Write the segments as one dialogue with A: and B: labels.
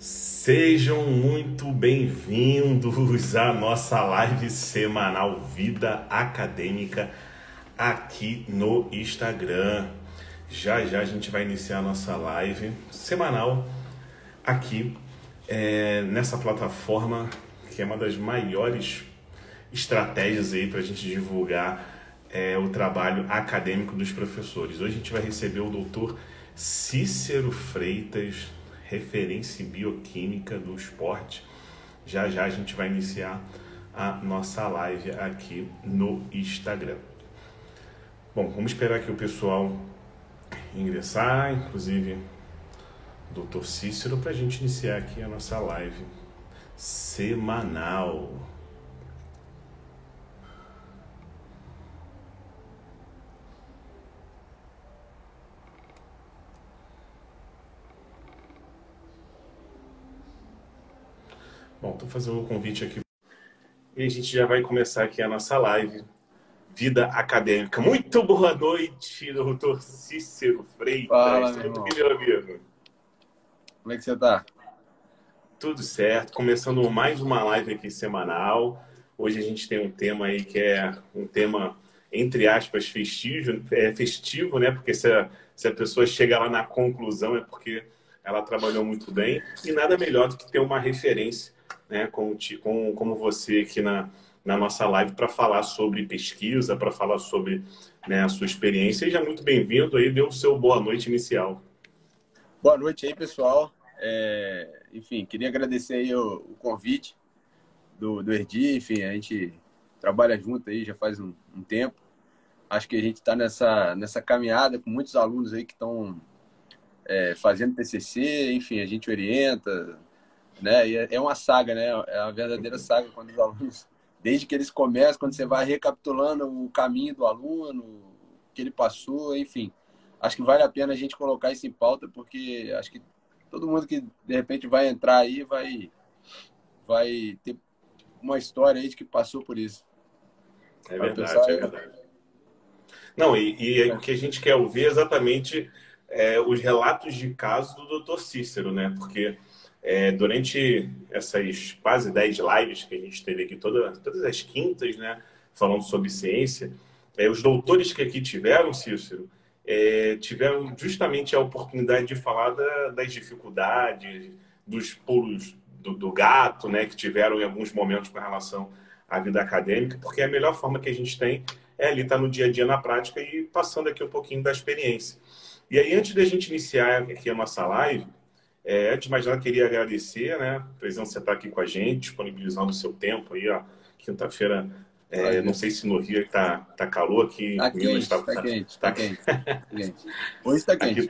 A: Sejam muito bem-vindos à nossa live semanal Vida Acadêmica aqui no Instagram. Já já a gente vai iniciar a nossa live semanal aqui nessa plataforma que é uma das maiores estratégias aí para a gente divulgar o trabalho acadêmico dos professores. Hoje a gente vai receber o doutor Cícero Freitas, referência em bioquímica do esporte. Já já a gente vai iniciar a nossa live aqui no Instagram. Bom, vamos esperar aqui o pessoal ingressar, inclusive o Dr. Cícero, para a gente iniciar aqui a nossa live semanal. Bom, estou fazendo um convite aqui e a gente já vai começar aqui a nossa live Vida Acadêmica. Muito boa noite, doutor Cícero Freitas.
B: Fala, meu
A: Tudo
B: irmão.
A: bem, meu amigo?
B: Como é que você tá?
A: Tudo certo. Começando mais uma live aqui semanal. Hoje a gente tem um tema aí que é um tema, entre aspas, festivo, né? Porque se a pessoa chega lá na conclusão é porque ela trabalhou muito bem. E nada melhor do que ter uma referência, né, como você aqui na nossa live para falar sobre pesquisa, para falar sobre, né, a sua experiência. Seja muito bem-vindo aí, dê o seu boa noite inicial.
B: Boa noite aí, pessoal. Enfim, queria agradecer aí o convite do Erdi. Enfim, a gente trabalha junto aí já faz um tempo. Acho que a gente está nessa caminhada com muitos alunos aí que estão fazendo TCC. Enfim, a gente orienta, né? E é uma saga, né? É uma verdadeira saga quando os alunos, desde que eles começam, quando você vai recapitulando o caminho do aluno, o que ele passou, enfim. Acho que vale a pena a gente colocar isso em pauta, porque acho que todo mundo que de repente vai entrar aí vai ter uma história aí de que passou por isso.
A: É
B: Para o pessoal
A: verdade, é verdade. Não, e o que a gente quer ouvir é exatamente os relatos de casos do Dr. Cícero, né? Porque durante essas quase 10 lives que a gente teve aqui, todas as quintas, né? Falando sobre ciência, os doutores que aqui tiveram, Cícero, tiveram justamente a oportunidade de falar das dificuldades, dos pulos do gato, né? Que tiveram em alguns momentos com relação à vida acadêmica, porque a melhor forma que a gente tem ali estar no dia a dia na prática e passando aqui um pouquinho da experiência. E aí, antes da gente iniciar aqui a nossa live, antes de mais nada, queria agradecer, né, a presença de você estar aqui com a gente, disponibilizando o seu tempo aí, ó, quinta-feira, não sei se no Rio tá calor, aqui
B: tá
A: em Minas
B: quente, tá quente, tá
A: tá,
B: quente, tá quente. Hoje está
A: aqui,
B: quente.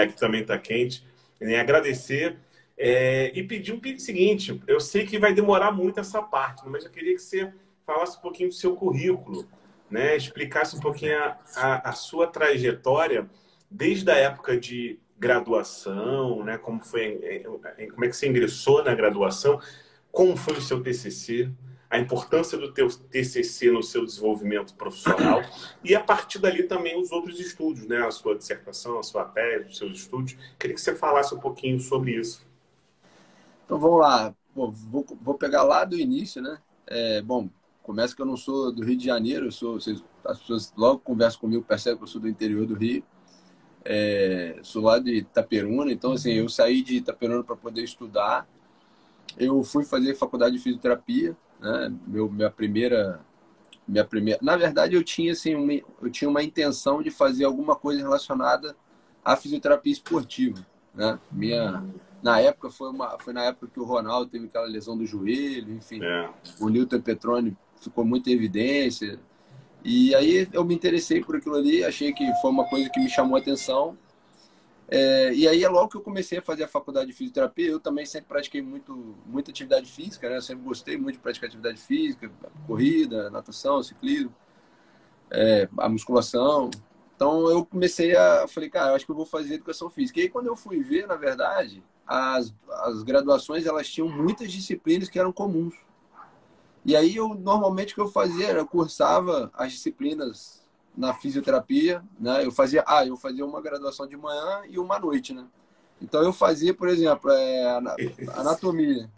A: aqui também está quente. E agradecer e pedir o seguinte, eu sei que vai demorar muito essa parte, mas eu queria que você falasse um pouquinho do seu currículo, né? Explicasse um pouquinho a sua trajetória desde a época de graduação, né? Como é que você ingressou na graduação, como foi o seu TCC, a importância do teu TCC no seu desenvolvimento profissional e a partir dali também os outros estudos, né? A sua dissertação, a sua tese, os seus estudos. Queria que você falasse um pouquinho sobre isso.
B: Então vamos lá. Vou pegar lá do início, né? Bom, começa que eu não sou do Rio de Janeiro, as pessoas logo conversam comigo, percebem que eu sou do interior do Rio. Sou lá de Itaperuna, então assim, eu saí de Itaperuna para poder estudar. Eu fui fazer faculdade de fisioterapia, né? Na verdade, eu tinha assim, eu tinha uma intenção de fazer alguma coisa relacionada à fisioterapia esportiva, né? Na época foi na época que o Ronaldo teve aquela lesão do joelho, enfim, o Newton Petroni ficou muito em evidência. E aí eu me interessei por aquilo ali, achei que foi uma coisa que me chamou a atenção. E aí logo que eu comecei a fazer a faculdade de fisioterapia, eu também sempre pratiquei muita atividade física, né? Eu sempre gostei muito de praticar atividade física, corrida, natação, ciclismo, a musculação. Então eu falei, cara, eu acho que eu vou fazer educação física. E aí quando eu fui ver, na verdade, as graduações, elas tinham muitas disciplinas que eram comuns. E aí normalmente o que eu fazia era eu cursava as disciplinas na fisioterapia, né? Eu fazia uma graduação de manhã e uma à noite, né? Então eu fazia, por exemplo, anatomia.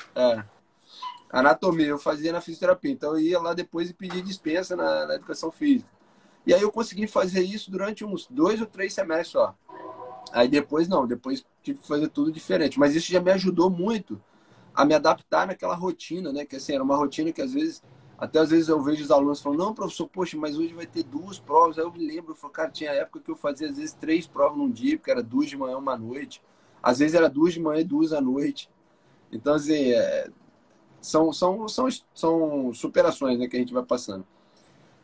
B: Anatomia, eu fazia na fisioterapia. Então eu ia lá depois e pedia dispensa na educação física. E aí eu consegui fazer isso durante uns 2 ou 3 semestres só. Aí depois não, depois tive que fazer tudo diferente. Mas isso já me ajudou muito a me adaptar naquela rotina, né? Que assim, era uma rotina que até às vezes eu vejo os alunos falando, não, professor, poxa, mas hoje vai ter 2 provas. Aí eu me lembro, eu falo, cara, tinha época que eu fazia às vezes 3 provas num dia, porque era 2 de manhã, uma à noite. Às vezes era 2 de manhã e 2 à noite. Então, assim, são superações, né, que a gente vai passando.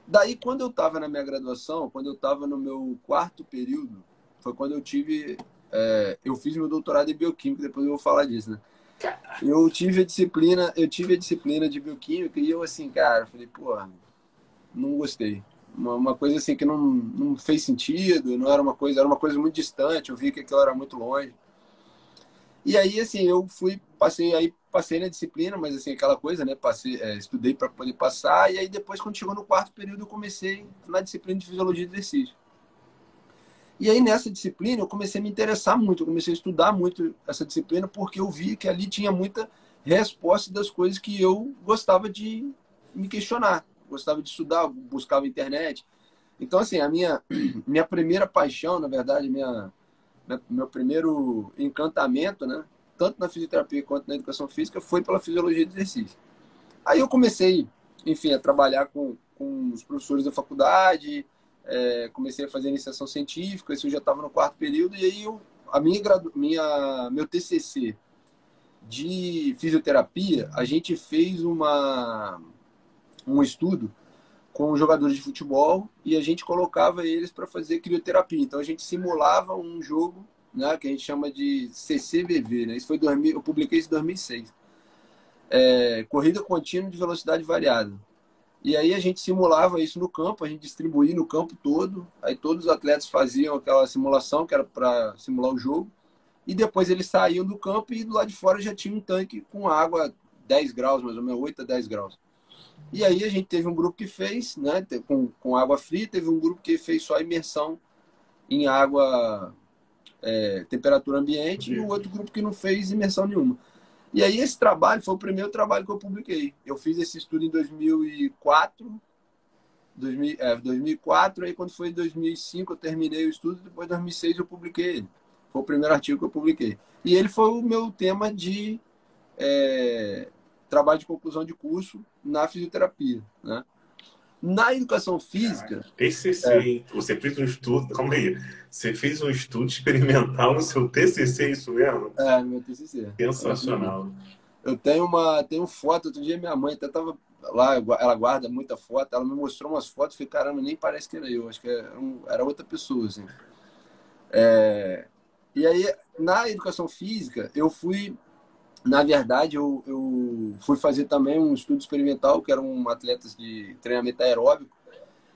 B: Daí, quando eu estava na minha graduação, quando eu estava no meu 4º período, foi quando eu fiz meu doutorado em bioquímica, depois eu vou falar disso, né? Eu tive a disciplina de bioquímica e eu assim, cara, falei, pô, não gostei. Uma coisa assim que não fez sentido, não era uma coisa, era uma coisa muito distante, eu vi que aquilo era muito longe. E aí, assim, passei na disciplina, mas assim, aquela coisa, né? Estudei para poder passar, e aí depois, quando chegou no 4º período, eu comecei na disciplina de fisiologia de exercício. E aí, nessa disciplina, eu comecei a me interessar muito, eu comecei a estudar muito essa disciplina, porque eu vi que ali tinha muita resposta das coisas que eu gostava de me questionar, gostava de estudar, buscava internet. Então, assim, minha primeira paixão, na verdade, meu primeiro encantamento, né? Tanto na fisioterapia quanto na educação física, foi pela fisiologia do exercício. Aí eu comecei, enfim, a trabalhar com os professores da faculdade, comecei a fazer iniciação científica, isso eu já estava no 4º período, e aí meu TCC de fisioterapia, a gente fez um estudo com jogadores de futebol e a gente colocava eles para fazer crioterapia. Então a gente simulava um jogo, né, que a gente chama de CCVV, né? Isso foi eu publiquei isso em 2006. Corrida contínua de velocidade variada. E aí a gente simulava isso no campo, a gente distribuía no campo todo, aí todos os atletas faziam aquela simulação que era para simular o jogo, e depois eles saíam do campo e do lado de fora já tinha um tanque com água 10 graus, mais ou menos 8 a 10 graus. E aí a gente teve um grupo que fez, né, com água fria, teve um grupo que fez só imersão em água, temperatura ambiente, e o outro grupo que não fez imersão nenhuma. E aí esse trabalho foi o primeiro trabalho que eu publiquei. Eu fiz esse estudo em 2004, 2004, aí quando foi em 2005 eu terminei o estudo, depois em 2006 eu publiquei ele. Foi o primeiro artigo que eu publiquei. E ele foi o meu tema de trabalho de conclusão de curso na fisioterapia, né? Na educação física,
A: Caraca, TCC, hein? Você fez um estudo, calma aí. Você fez um estudo experimental no seu TCC, é isso mesmo?
B: no meu TCC.
A: Sensacional.
B: Eu tenho foto, outro dia minha mãe até estava lá, ela guarda muita foto, ela me mostrou umas fotos, falei, caramba, nem parece que era eu, acho que era outra pessoa, assim. E aí, na educação física, na verdade, eu fui fazer também um estudo experimental, que eram atletas de treinamento aeróbico,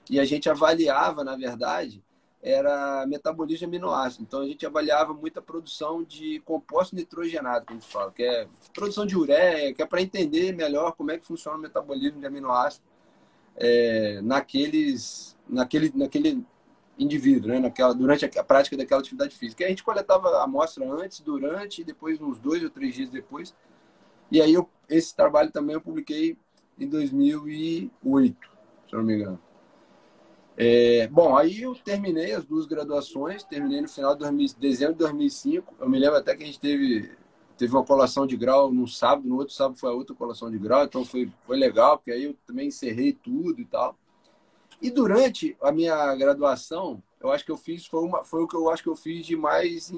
B: e a gente avaliava, na verdade, era metabolismo de aminoácidos. Então, a gente avaliava muita produção de composto nitrogenado, que a gente fala, que é produção de ureia, que é para entender melhor como é que funciona o metabolismo de aminoácidos naquele indivíduo, né? Durante a prática daquela atividade física. E a gente coletava a amostra antes, durante e depois, uns 2 ou 3 dias depois. E aí, esse trabalho também eu publiquei em 2008, se eu não me engano. Bom, aí eu terminei as 2 graduações, terminei no final de dezembro de 2005. Eu me lembro até que a gente teve uma colação de grau no sábado, no outro sábado foi a outra colação de grau, então foi legal, porque aí eu também encerrei tudo e tal. E durante a minha graduação, eu acho que eu fiz, foi o que eu acho que eu fiz de mais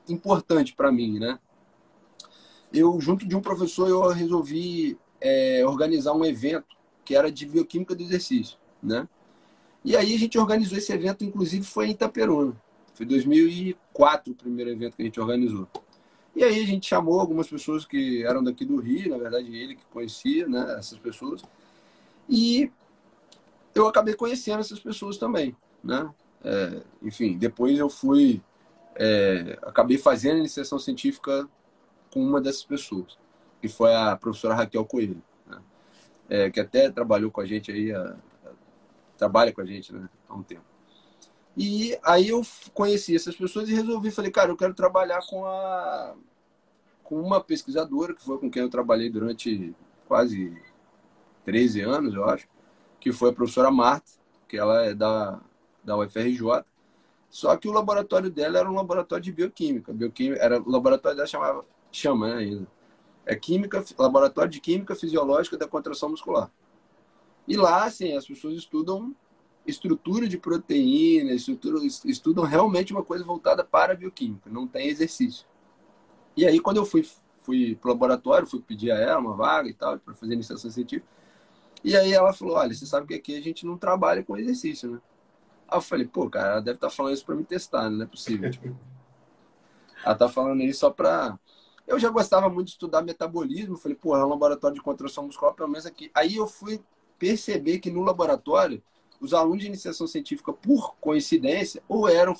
B: importante para mim, né? Eu, junto de um professor, eu resolvi organizar um evento que era de bioquímica do exercício, né? E aí a gente organizou esse evento, inclusive foi em Itaperuna. Foi 2004 o primeiro evento que a gente organizou. E aí a gente chamou algumas pessoas que eram daqui do Rio, na verdade ele que conhecia, né, essas pessoas. E eu acabei conhecendo essas pessoas também, né? Enfim, depois eu acabei fazendo a iniciação científica com uma dessas pessoas, que foi a professora Raquel Coelho, né? Que até trabalhou com a gente aí, trabalha com a gente, né, há um tempo. E aí eu conheci essas pessoas e resolvi, falei, cara, eu quero trabalhar com uma pesquisadora, que foi com quem eu trabalhei durante quase 13 anos, eu acho, que foi a professora Marta, que ela é da UFRJ. Só que o laboratório dela era um laboratório de bioquímica. Era, o laboratório dela chama, né, ainda. É Laboratório de Química Fisiológica da Contração Muscular. E lá, assim, as pessoas estudam estrutura de proteína, estudam realmente uma coisa voltada para a bioquímica, não tem exercício. E aí, quando eu fui para o laboratório, fui pedir a ela uma vaga e tal, para fazer iniciação científica, e aí ela falou, olha, você sabe que aqui a gente não trabalha com exercício, né? Aí eu falei, pô, cara, ela deve estar falando isso para me testar, né? Não é possível. Tipo, ela tá falando isso só para... Eu já gostava muito de estudar metabolismo, falei, pô, é um laboratório de contração muscular, pelo menos aqui. Aí eu fui perceber que no laboratório, os alunos de iniciação científica, por coincidência, ou eram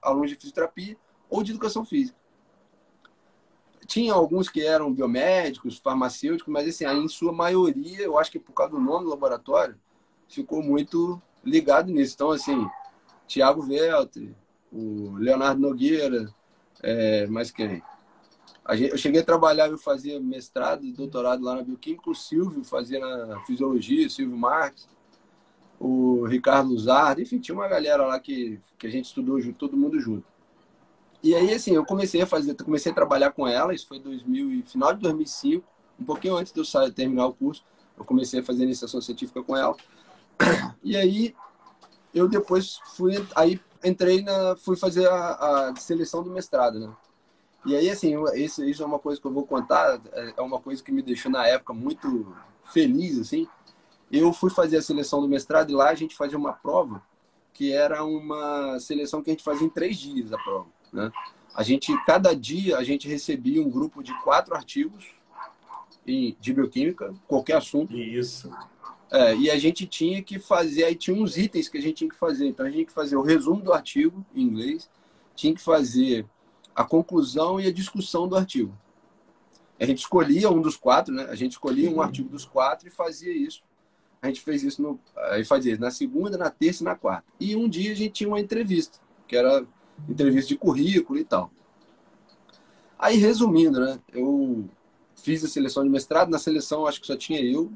B: alunos de fisioterapia ou de educação física. Tinha alguns que eram biomédicos, farmacêuticos, mas assim, em sua maioria, eu acho que por causa do nome do laboratório, ficou muito ligado nisso. Então, assim, Tiago Veltri, o Leonardo Nogueira, mais quem? Eu cheguei a trabalhar, eu fazia mestrado e doutorado lá na Bioquímica, o Silvio fazia na Fisiologia, o Silvio Marques, o Ricardo Luzardo, enfim, tinha uma galera lá que a gente estudou junto, todo mundo junto. E aí, assim, eu comecei a trabalhar com ela, isso foi final de 2005, um pouquinho antes de eu terminar o curso, eu comecei a fazer iniciação científica com ela. E aí, eu depois fui fazer a seleção do mestrado, né? E aí, assim, isso é uma coisa que eu vou contar, é uma coisa que me deixou na época muito feliz, assim. Eu fui fazer a seleção do mestrado e lá a gente fazia uma prova que era uma seleção que a gente fazia em 3 dias a prova, né? Cada dia, a gente recebia um grupo de 4 artigos de bioquímica, qualquer assunto.
A: Isso.
B: E a gente tinha que fazer, aí tinha uns itens que a gente tinha que fazer. Então a gente tinha que fazer o resumo do artigo em inglês, tinha que fazer a conclusão e a discussão do artigo. A gente escolhia um dos 4, né? A gente escolhia um artigo dos 4 e fazia isso. A gente fez isso fazia na segunda, na terça e na quarta. E um dia a gente tinha uma entrevista, que era entrevista de currículo e tal. Aí, resumindo, né? Eu fiz a seleção de mestrado. Na seleção, acho que só tinha eu,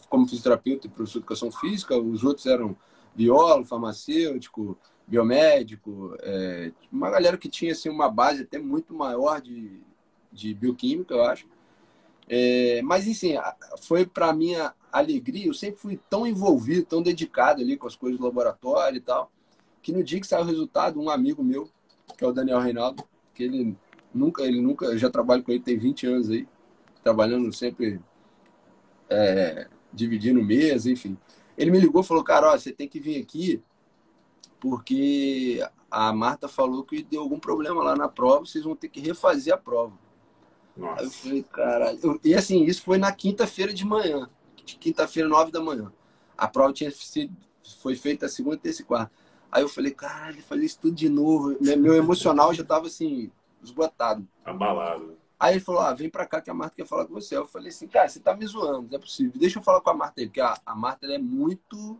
B: como fisioterapeuta e professor de educação física. Os outros eram biólogo, farmacêutico, biomédico. Uma galera que tinha assim, uma base até muito maior de bioquímica, eu acho. Mas, assim, foi para minha alegria. Eu sempre fui tão envolvido, tão dedicado ali com as coisas do laboratório e tal, que no dia que saiu o resultado, um amigo meu, que é o Daniel Reinaldo, que ele nunca, eu já trabalho com ele, tem 20 anos aí, trabalhando sempre dividindo mesa, enfim. Ele me ligou e falou, cara, ó, você tem que vir aqui porque a Marta falou que deu algum problema lá na prova, vocês vão ter que refazer a prova.
A: Nossa.
B: Aí eu falei, caralho. E assim, isso foi na quinta-feira de manhã. Quinta-feira, 9 da manhã. A prova foi feita segunda, terça e quarta. Aí eu falei, caralho, fazer isso tudo de novo. Meu emocional já tava assim, esgotado.
A: Abalado.
B: Aí ele falou, vem pra cá que a Marta quer falar com você. Eu falei assim, cara, você tá me zoando, não é possível. Deixa eu falar com a Marta aí, porque a Marta ela é muito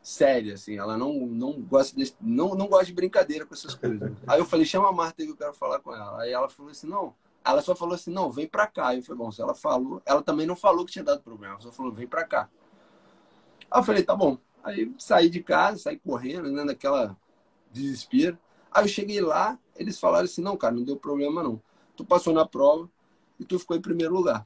B: séria, assim, ela não gosta não gosta de brincadeira com essas coisas. Aí eu falei, chama a Marta aí que eu quero falar com ela. Aí ela falou assim, não. Ela só falou assim, não, vem pra cá. Aí eu falei, bom, se ela falou, ela também não falou que tinha dado problema, ela só falou, vem pra cá. Aí eu falei, tá bom. Aí saí de casa, saí correndo, né, naquela desespero. Aí eu cheguei lá, eles falaram assim, não, cara, não deu problema não. Tu passou na prova e tu ficou em primeiro lugar.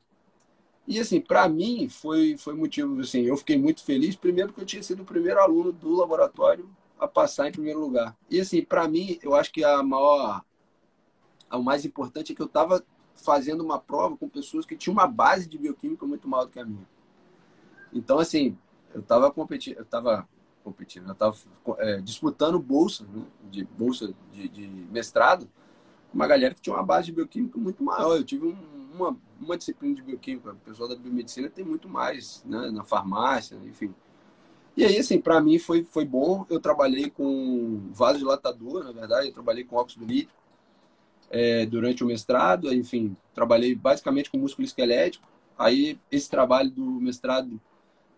B: E assim, para mim foi motivo assim, eu fiquei muito feliz, primeiro porque eu tinha sido o primeiro aluno do laboratório a passar em primeiro lugar. E assim, para mim, eu acho que o mais importante é que eu estava fazendo uma prova com pessoas que tinham uma base de bioquímica muito maior do que a minha. Então, assim, eu estava disputando bolsa, né, bolsa de mestrado, com uma galera que tinha uma base de bioquímica muito maior. Eu tive uma disciplina de bioquímica, o pessoal da biomedicina tem muito mais, né, na farmácia, enfim. E aí, assim, para mim foi bom. Eu trabalhei com vasodilatador, na verdade, eu trabalhei com óxido nítrico durante o mestrado, enfim, trabalhei basicamente com músculo esquelético. Aí, esse trabalho do mestrado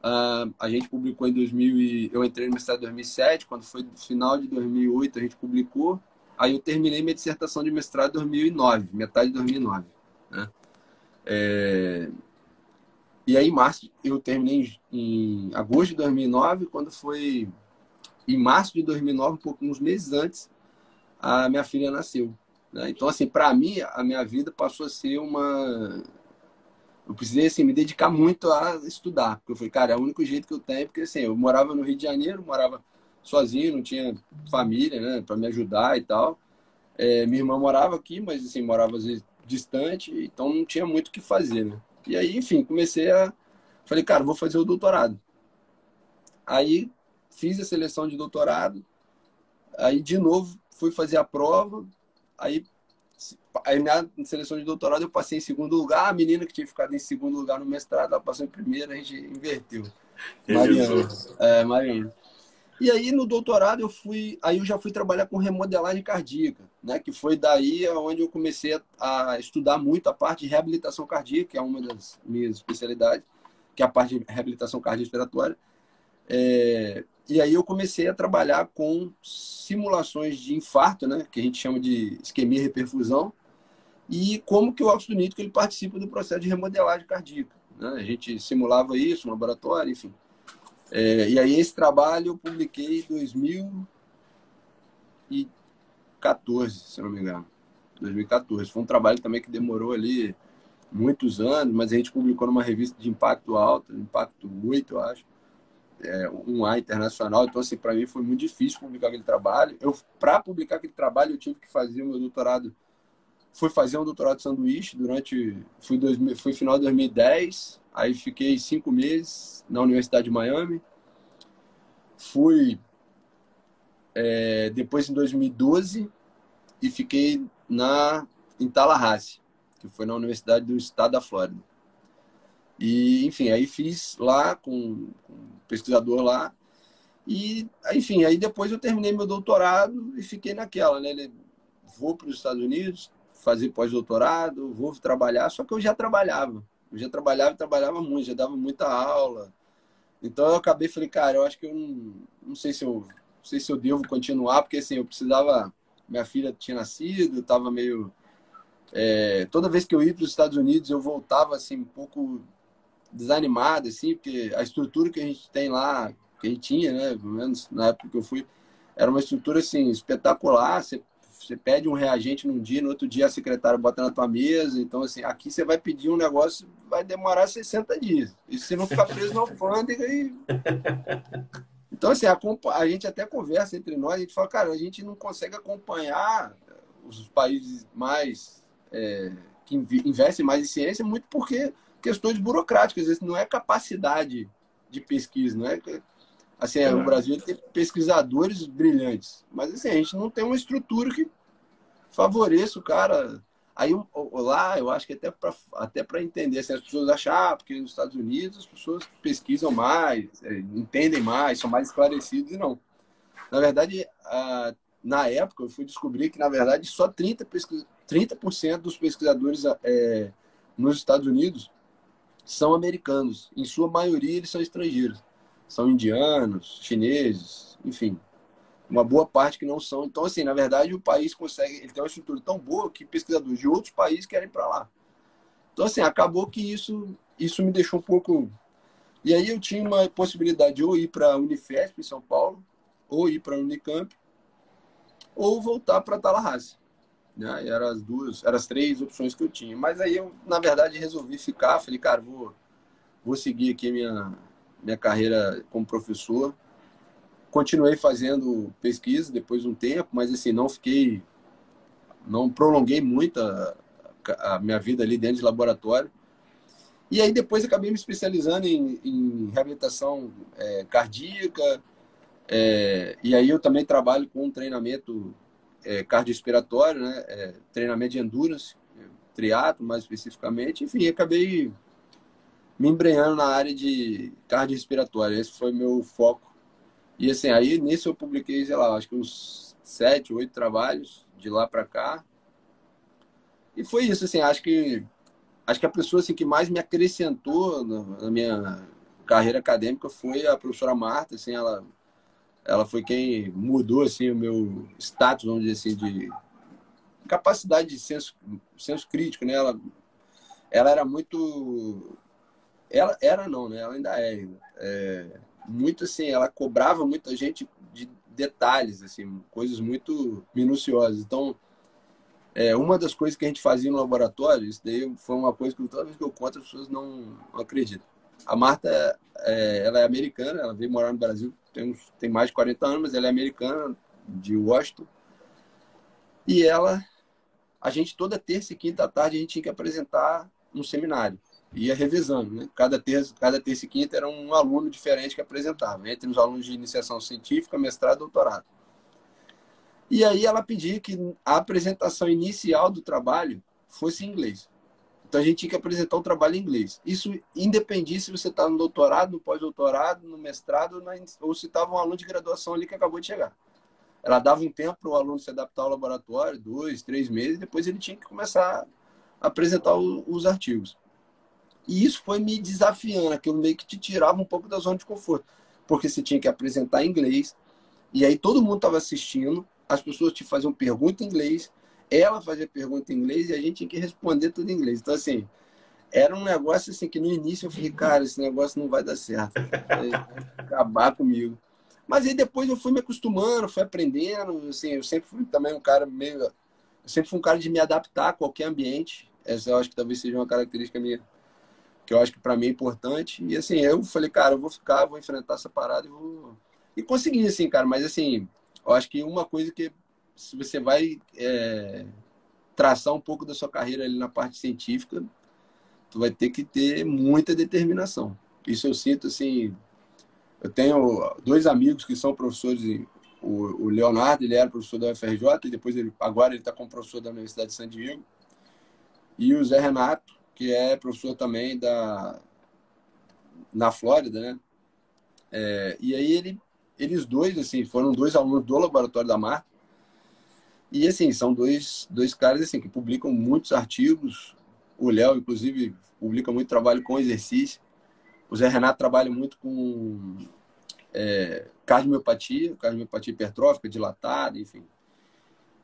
B: A gente publicou em 2000 eu entrei no mestrado em 2007, quando foi no final de 2008 a gente publicou. Aí eu terminei minha dissertação de mestrado em 2009, metade de 2009, né? E aí, em março, eu terminei em agosto de 2009, quando foi em março de 2009, uns meses antes, a minha filha nasceu, né? Então, assim, para mim, a minha vida passou a ser uma... Eu precisei, assim, me dedicar muito a estudar, porque eu falei, cara, é o único jeito que eu tenho, porque, assim, eu morava no Rio de Janeiro, morava sozinho, não tinha família, né, para me ajudar e tal. Minha irmã morava aqui, mas, assim, morava, às vezes, distante, então não tinha muito o que fazer, né? E aí, enfim, falei, cara, vou fazer o doutorado. Aí fiz a seleção de doutorado, aí de novo fui fazer a prova, aí, aí na seleção de doutorado eu passei em segundo lugar, a menina que tinha ficado em segundo lugar no mestrado, ela passou em primeiro, a gente inverteu.
A: Revezou.
B: Mariana. E aí no doutorado aí eu já fui trabalhar com remodelagem cardíaca, né? Que foi daí onde eu comecei a estudar muito a parte de reabilitação cardíaca, que é uma das minhas especialidades, que é a parte de reabilitação cardiorrespiratória. E aí eu comecei a trabalhar com simulações de infarto, né? Que a gente chama de isquemia e reperfusão, e como que o óxido nítrico ele participa do processo de remodelagem cardíaca, né? A gente simulava isso no laboratório, enfim. E aí esse trabalho eu publiquei em 2014, se eu não me engano. 2014. Foi um trabalho também que demorou ali muitos anos, mas a gente publicou numa revista de impacto alto, impacto 8, eu acho, um A internacional. Então, assim, para mim foi muito difícil publicar aquele trabalho. Para publicar aquele trabalho, eu tive que fazer o meu doutorado. Fui fazer um doutorado de sanduíche fui final de 2010, aí fiquei 5 meses na Universidade de Miami. Fui depois em 2012 e fiquei em Tallahassee, que foi na Universidade do Estado da Flórida. E, enfim, aí fiz lá com um pesquisador lá. E, enfim, aí depois eu terminei meu doutorado e fiquei naquela, né? Vou para os Estados Unidos fazer pós-doutorado, vou trabalhar, só que eu já trabalhava. Eu já trabalhava e trabalhava muito, já dava muita aula. Então eu acabei, falei, cara, eu acho que eu não sei se eu devo continuar, porque assim, eu precisava, minha filha tinha nascido, eu estava meio... toda vez que eu ia para os Estados Unidos, eu voltava assim, um pouco desanimado, assim, porque a estrutura que a gente tem lá, que a gente tinha, né, pelo menos na época que eu fui, era uma estrutura assim, espetacular. Você pede um reagente num dia, no outro dia a secretária bota na tua mesa. Então, assim, aqui você vai pedir um negócio, vai demorar 60 dias. E se não ficar preso na alfândega e... Então, assim, a gente até conversa entre nós, a gente fala, cara, a gente não consegue acompanhar os países mais que investem mais em ciência, muito porque questões burocráticas, às vezes não é capacidade de pesquisa, não é... Assim, o Brasil tem pesquisadores brilhantes, mas assim, a gente não tem uma estrutura que favoreça o cara. Aí lá, eu acho que até para entender, assim, as pessoas acham, porque nos Estados Unidos as pessoas pesquisam mais, entendem mais, são mais esclarecidos, e não. Na verdade, na época, eu fui descobrir que, na verdade, só 30% dos pesquisadores nos Estados Unidos são americanos. Em sua maioria, eles são estrangeiros. São indianos, chineses, enfim. Uma boa parte que não são. Então, assim, na verdade, o país ele tem uma estrutura tão boa que pesquisadores de outros países querem ir para lá. Então, assim, acabou que isso me deixou um pouco... E aí eu tinha uma possibilidade de ou ir para a Unifesp, em São Paulo, ou ir para a Unicamp, ou voltar para Tallahassee. Né? E eram as 3 opções que eu tinha. Mas aí eu, na verdade, resolvi ficar. Falei, cara, vou seguir aqui minha carreira como professor. Continuei fazendo pesquisa depois de um tempo, mas assim, não prolonguei muito a minha vida ali dentro de laboratório. E aí depois acabei me especializando em reabilitação cardíaca, e aí eu também trabalho com treinamento cardiorrespiratório, né? Treinamento de endurance, triatlo mais especificamente. Enfim, acabei me embrenhando na área de cardiorrespiratório. Esse foi meu foco. E assim, aí nisso eu publiquei, sei lá, acho que uns 7, 8 trabalhos de lá para cá. E foi isso, assim, acho que a pessoa assim, que mais me acrescentou carreira acadêmica foi a professora Marta, assim, ela foi quem mudou, assim, o meu status, vamos dizer assim, de capacidade de senso crítico, né? Ela era muito... Ela era não, né? Ela ainda muito assim, ela cobrava muita gente de detalhes, assim, coisas muito minuciosas. Então, uma das coisas que a gente fazia no laboratório, isso daí foi uma coisa que toda vez que eu conto as pessoas não acreditam. A Marta, ela é americana, ela veio morar no Brasil tem mais de 40 anos, mas ela é americana, de Washington. E a gente toda terça e quinta à tarde a gente tinha que apresentar um seminário. Ia revezando, né? Cada terça e quinta era um aluno diferente que apresentava, entre os alunos de iniciação científica, mestrado e doutorado. E aí ela pedia que a apresentação inicial do trabalho fosse em inglês. Então a gente tinha que apresentar o trabalho em inglês. Isso independia se você estava no doutorado, no pós-doutorado, no mestrado, ou se estava um aluno de graduação ali que acabou de chegar. Ela dava um tempo para o aluno se adaptar ao laboratório, 2, 3 meses, depois ele tinha que começar a apresentar os artigos. E isso foi me desafiando, aquilo meio que te tirava um pouco da zona de conforto, porque você tinha que apresentar em inglês, e aí todo mundo estava assistindo, as pessoas te faziam pergunta em inglês, ela fazia pergunta em inglês e a gente tinha que responder tudo em inglês. Então, assim, era um negócio assim que no início eu falei, cara, esse negócio não vai dar certo, vai acabar comigo. Mas aí depois eu fui me acostumando, fui aprendendo, assim, eu sempre fui também um cara meio... Eu sempre fui um cara de me adaptar a qualquer ambiente. Essa eu acho que talvez seja uma característica minha, que eu acho que para mim é importante. E assim, eu falei, cara, eu vou enfrentar essa parada e consegui, assim, cara. Mas assim, eu acho que uma coisa que se você vai traçar um pouco da sua carreira ali na parte científica, tu vai ter que ter muita determinação. Isso eu sinto, assim, eu tenho dois amigos que são professores, o Leonardo, ele era professor da UFRJ, e depois agora ele está como professor da Universidade de San Diego, e o Zé Renato, que é professor também na Flórida, né? E aí eles dois, assim, foram dois alunos do laboratório da Marta, e assim, são dois caras assim, que publicam muitos artigos. O Léo, inclusive, publica muito trabalho com exercício. O Zé Renato trabalha muito com cardiomiopatia hipertrófica, dilatada, enfim.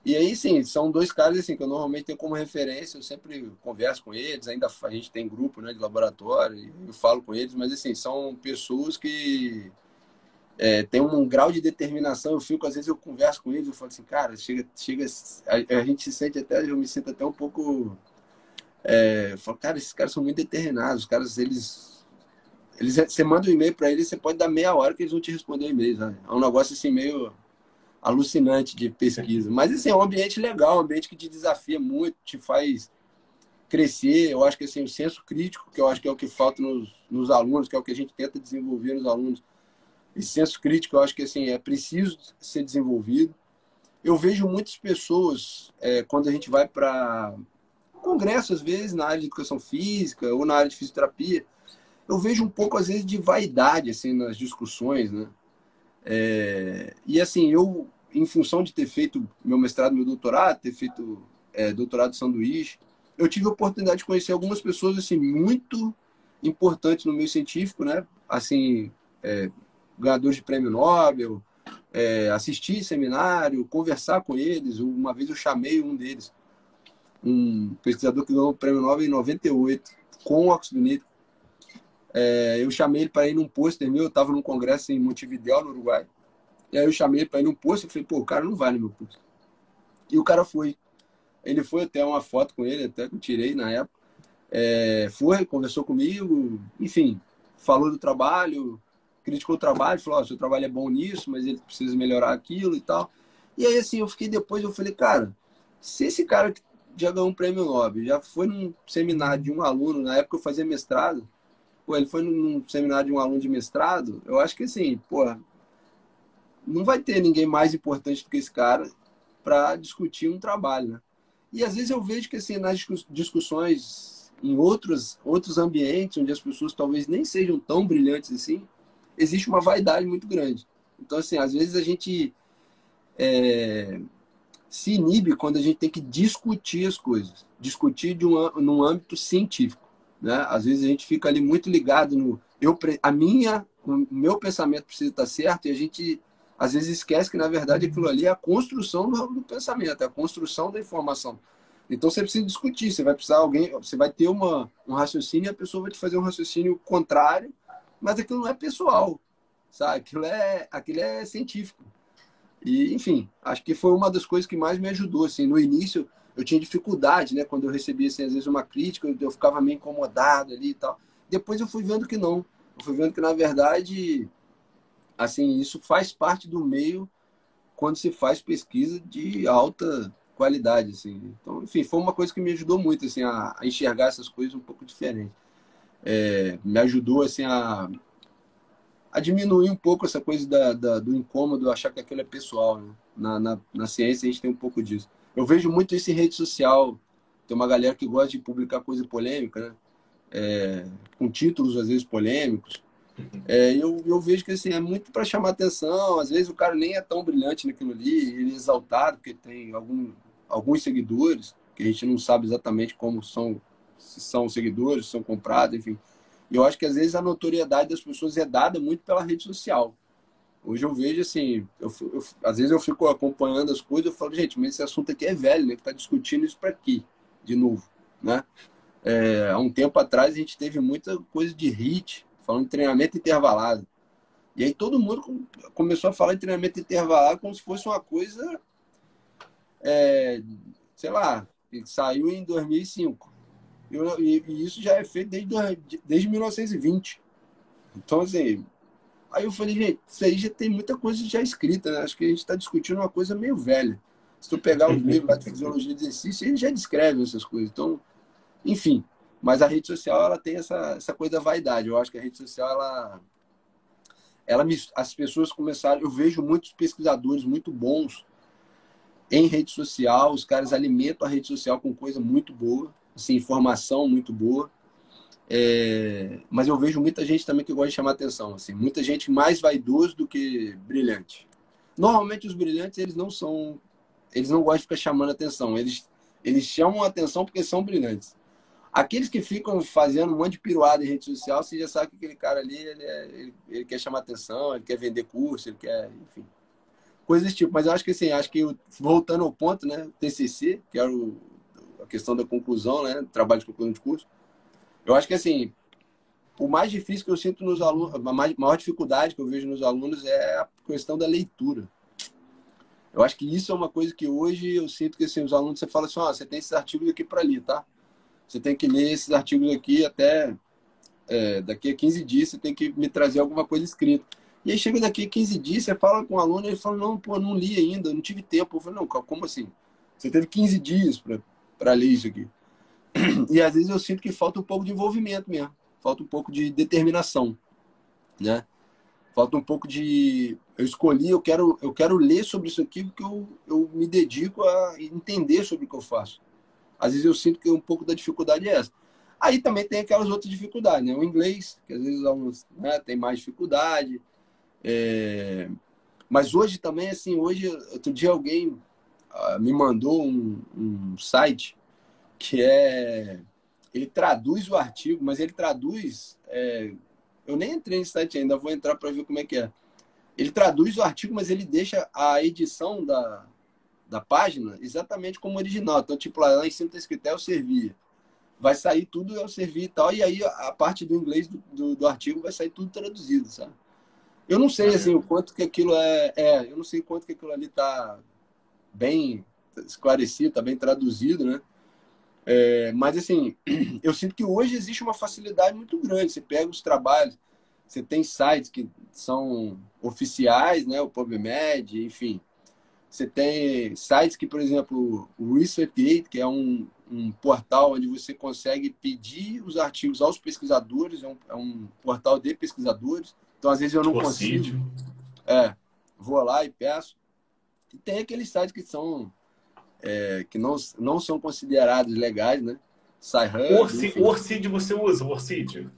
B: E aí, sim, são dois caras assim, que eu normalmente tenho como referência, eu sempre converso com eles, ainda a gente tem grupo, né, de laboratório, eu falo com eles, mas assim, são pessoas que têm um grau de determinação. Eu fico, às vezes eu converso com eles, eu falo assim, cara, a gente se sente até, eu me sinto até um pouco... eu falo, cara, esses caras são muito determinados, os caras, você manda um e-mail para eles, você pode dar meia hora que eles vão te responder o e-mail, sabe? É um negócio assim meio alucinante de pesquisa. Mas assim, é um ambiente legal, um ambiente que te desafia muito, te faz crescer. Eu acho que assim, o senso crítico, que eu acho que é o que falta nos alunos, que é o que a gente tenta desenvolver nos alunos. Esse senso crítico, eu acho que assim, é preciso ser desenvolvido. Eu vejo muitas pessoas, quando a gente vai para congresso, às vezes, na área de educação física ou na área de fisioterapia, eu vejo um pouco, às vezes, de vaidade assim, nas discussões, né? E assim, eu, em função de ter feito meu mestrado, meu doutorado, ter feito doutorado de sanduíche, eu tive a oportunidade de conhecer algumas pessoas assim muito importantes no meio científico, né? Assim, ganhadores de prêmio Nobel, assistir seminário, conversar com eles. Uma vez eu chamei um deles, um pesquisador que ganhou o prêmio Nobel em 98, com óxido nítrico. Eu chamei ele para ir num pôster meu, eu estava num congresso em Montevidéu, no Uruguai. E aí eu chamei ele para ir num pôster e falei, pô, o cara não vai no meu pôster. E o cara foi. Ele foi, até uma foto com ele, até que eu tirei na época. Foi, conversou comigo, enfim, falou do trabalho, criticou o trabalho, falou, seu trabalho é bom nisso, mas ele precisa melhorar aquilo e tal. E aí, assim, eu falei, cara, se esse cara que já ganhou um prêmio Nobel, já foi num seminário de um aluno, na época eu fazia mestrado, pô, ele foi num seminário de um aluno de mestrado, eu acho que assim, pô, não vai ter ninguém mais importante do que esse cara para discutir um trabalho, né? E às vezes eu vejo que assim, nas discussões em outros ambientes, onde as pessoas talvez nem sejam tão brilhantes assim, existe uma vaidade muito grande. Então, assim, às vezes a gente se inibe quando a gente tem que discutir as coisas, discutir num âmbito científico. né? Às vezes a gente fica ali muito ligado no o meu pensamento precisa estar certo e a gente às vezes esquece que na verdade aquilo ali é a construção do pensamento, é a construção da informação. Então você precisa discutir, você vai precisar alguém, você vai ter um raciocínio e a pessoa vai te fazer um raciocínio contrário, mas aquilo não é pessoal, sabe? Aquilo é científico. E, enfim, acho que foi uma das coisas que mais me ajudou, assim, no início eu tinha dificuldade, né, quando eu recebia, assim, às vezes uma crítica, eu ficava meio incomodado ali e tal. Depois eu fui vendo que não, eu fui vendo que, na verdade, assim, isso faz parte do meio quando se faz pesquisa de alta qualidade, assim. Então, enfim, foi uma coisa que me ajudou muito, assim, a enxergar essas coisas um pouco diferente. Me ajudou, assim, a diminuir um pouco essa coisa do incômodo, achar que aquilo é pessoal, né? Na ciência a gente tem um pouco disso. Eu vejo muito isso em rede social. Tem uma galera que gosta de publicar coisa polêmica, né? Com títulos, às vezes, polêmicos. Eu vejo que assim, é muito para chamar atenção. Às vezes o cara nem é tão brilhante naquilo ali, ele é exaltado, porque tem alguns seguidores, que a gente não sabe exatamente como são, se são seguidores, se são comprados, enfim. E eu acho que às vezes a notoriedade das pessoas é dada muito pela rede social. Hoje eu vejo assim, às vezes eu fico acompanhando as coisas, eu falo, gente, mas esse assunto aqui é velho, né? Que tá discutindo isso para quê? De novo, né? Há um tempo atrás a gente teve muita coisa de HIIT, falando de treinamento intervalado. E aí todo mundo começou a falar de treinamento intervalado como se fosse uma coisa, sei lá, que saiu em 2005. E isso já é feito desde 1920. Então, assim, aí eu falei, gente, isso aí já tem muita coisa já escrita, né? Acho que a gente está discutindo uma coisa meio velha. Se tu pegar os livros lá de fisiologia de exercício, eles já descrevem essas coisas. Então, enfim, mas a rede social ela tem essa coisa da vaidade. Eu acho que a rede social as pessoas começaram. Eu vejo muitos pesquisadores muito bons em rede social. Os caras alimentam a rede social com coisa muito boa, assim, informação muito boa. Mas eu vejo muita gente também que gosta de chamar atenção, assim, muita gente mais vaidoso do que brilhante. Normalmente os brilhantes eles não gostam de ficar chamando atenção. Eles chamam atenção porque são brilhantes. Aqueles que ficam fazendo um monte de piruada em rede social, você já sabe que aquele cara ali, ele quer chamar atenção, ele quer vender curso, ele quer, enfim, coisas desse tipo. Mas eu acho que assim, voltando ao ponto, né, TCC, que era a questão da conclusão, né, trabalho de conclusão de curso, eu acho que assim, o mais difícil que eu sinto nos alunos, a maior dificuldade que eu vejo nos alunos é a questão da leitura. Eu acho que isso é uma coisa que hoje eu sinto que assim, os alunos, você fala assim, ó, você tem esses artigos aqui para ler, tá? Você tem que ler esses artigos aqui até daqui a 15 dias, você tem que me trazer alguma coisa escrita. E aí chega daqui a 15 dias, você fala com o aluno, ele fala, não, pô, não li ainda, não tive tempo. Eu falo, não, como assim? Você teve 15 dias para ler isso aqui. E às vezes eu sinto que falta um pouco de envolvimento mesmo, falta um pouco de determinação, né? Falta um pouco de... eu quero ler sobre isso aqui porque eu me dedico a entender sobre o que eu faço. Às vezes eu sinto que um pouco da dificuldade é essa. Aí também tem aquelas outras dificuldades, né? O inglês, que às vezes os alunos, né, tem mais dificuldade. Mas hoje também, assim, outro dia alguém me mandou um site que ele traduz o artigo, mas ele traduz... eu nem entrei nesse site ainda, vou entrar para ver como é que é. Ele traduz o artigo, mas ele deixa a edição da página exatamente como original. Então, tipo, lá em cima está escrito eu servia. Vai sair tudo eu servi e tal, e aí a parte do inglês do artigo vai sair tudo traduzido, sabe? Eu não sei, assim, o quanto que aquilo eu não sei o quanto que aquilo ali tá bem esclarecido, tá bem traduzido, né? Mas, assim, eu sinto que hoje existe uma facilidade muito grande. Você pega os trabalhos, você tem sites que são oficiais, né? O PubMed, enfim. Você tem sites que, por exemplo, o ResearchGate, que é um portal onde você consegue pedir os artigos aos pesquisadores, é um portal de pesquisadores. Então, às vezes, eu não consigo. Vou lá e peço. E tem aqueles sites que são que não são considerados legais, né?
A: O Orcid você usa, o Orcid?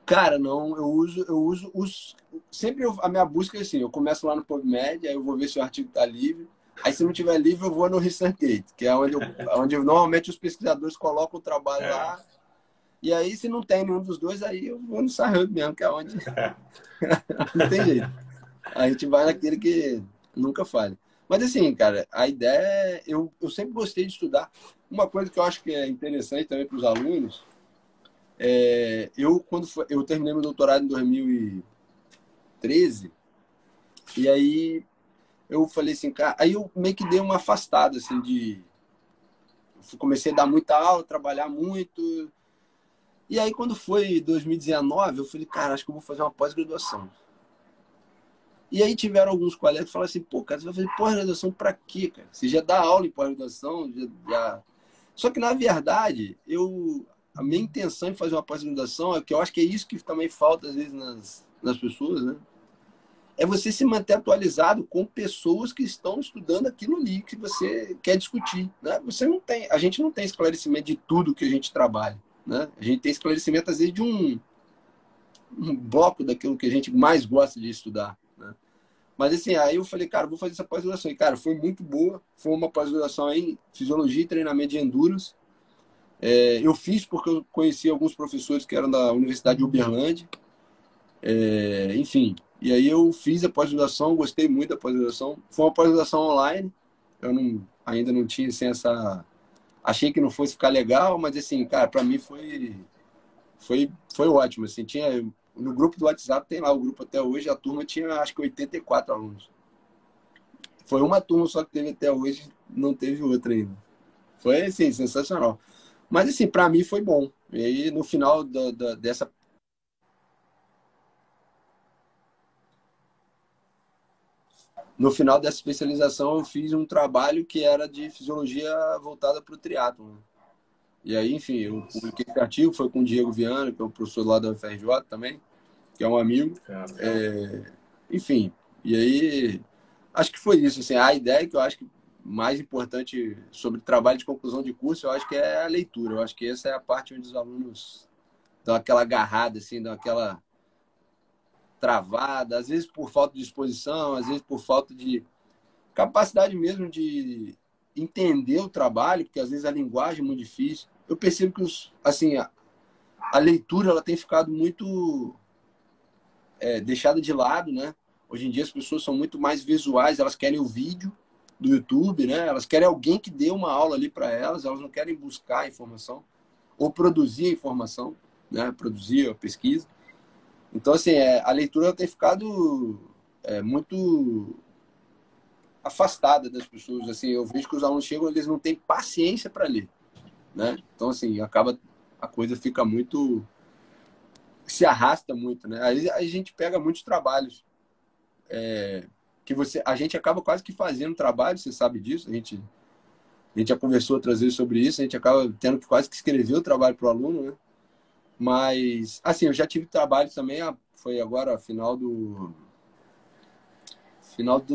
B: Cara, não, eu uso sempre a minha busca é assim, eu começo lá no PubMed, aí eu vou ver se o artigo está livre. Aí se não tiver livre, eu vou no ResearchGate, que é onde normalmente os pesquisadores colocam o trabalho lá. E aí, se não tem nenhum dos dois, aí eu vou no Sarrub mesmo, que é onde não tem jeito. A gente vai naquele que nunca falha. Mas assim, cara, a ideia é... Eu sempre gostei de estudar. Uma coisa que eu acho que é interessante também para os alunos, eu terminei meu doutorado em 2013, e aí eu falei assim, cara, aí eu meio que dei uma afastada, assim, comecei a dar muita aula, trabalhar muito. E aí, quando foi 2019, eu falei, cara, acho que eu vou fazer uma pós-graduação. E aí tiveram alguns colegas que falaram assim, pô, cara, você vai fazer pós-graduação pra quê, cara? Você já dá aula em pós-graduação, já... Só que, na verdade, a minha intenção em fazer uma pós-graduação é que eu acho que é isso que também falta, às vezes, nas pessoas, né? É você se manter atualizado com pessoas que estão estudando aquilo ali que você quer discutir, né? A gente não tem esclarecimento de tudo que a gente trabalha, né? A gente tem esclarecimento, às vezes, de um bloco daquilo que a gente mais gosta de estudar, né? Mas assim, aí eu falei, cara, vou fazer essa pós-graduação. E, cara, foi muito boa. Foi uma pós-graduação em Fisiologia e Treinamento de Endurance. Eu fiz porque eu conheci alguns professores que eram da Universidade de Uberlândia. Enfim, e aí eu fiz a pós-graduação, gostei muito da pós-graduação. Foi uma pós-graduação online. Ainda não tinha assim, essa... Achei que não fosse ficar legal, mas assim, cara, para mim foi ótimo. Assim, no grupo do WhatsApp, tem lá o grupo até hoje, a turma tinha acho que 84 alunos. Foi uma turma só que teve até hoje, não teve outra ainda. Foi, assim, sensacional. Mas, assim, para mim foi bom. E aí, no final dessa... No final dessa especialização, eu fiz um trabalho que era de fisiologia voltada para o triatlon, né? E aí, enfim, eu publiquei esse artigo, foi com o Diego Viana, que é um professor lá da UFRJ também, que é um amigo. Enfim, e aí, acho que foi isso. Assim, a ideia que eu acho que mais importante sobre trabalho de conclusão de curso, eu acho que é a leitura. Eu acho que essa é a parte onde os alunos dão aquela agarrada, assim, dão aquela travada, às vezes por falta de disposição, às vezes por falta de capacidade mesmo de entender o trabalho, porque às vezes a linguagem é muito difícil. Eu percebo que assim, a leitura ela tem ficado muito deixada de lado, né? Hoje em dia as pessoas são muito mais visuais, elas querem o vídeo do YouTube, né? Elas querem alguém que dê uma aula ali para elas não querem buscar informação ou produzir a informação, né? Produzir a pesquisa. Então, assim, a leitura tem ficado muito afastada das pessoas. Assim, eu vejo que os alunos chegam, eles não têm paciência para ler, né? Então, assim, a coisa fica muito, se arrasta muito, né? Aí a gente pega muitos trabalhos que a gente acaba quase que fazendo trabalho, você sabe disso, a gente já conversou outras vezes sobre isso, a gente acaba tendo que quase que escrever o trabalho para o aluno, né? Mas, assim, eu já tive trabalho também, foi agora, final do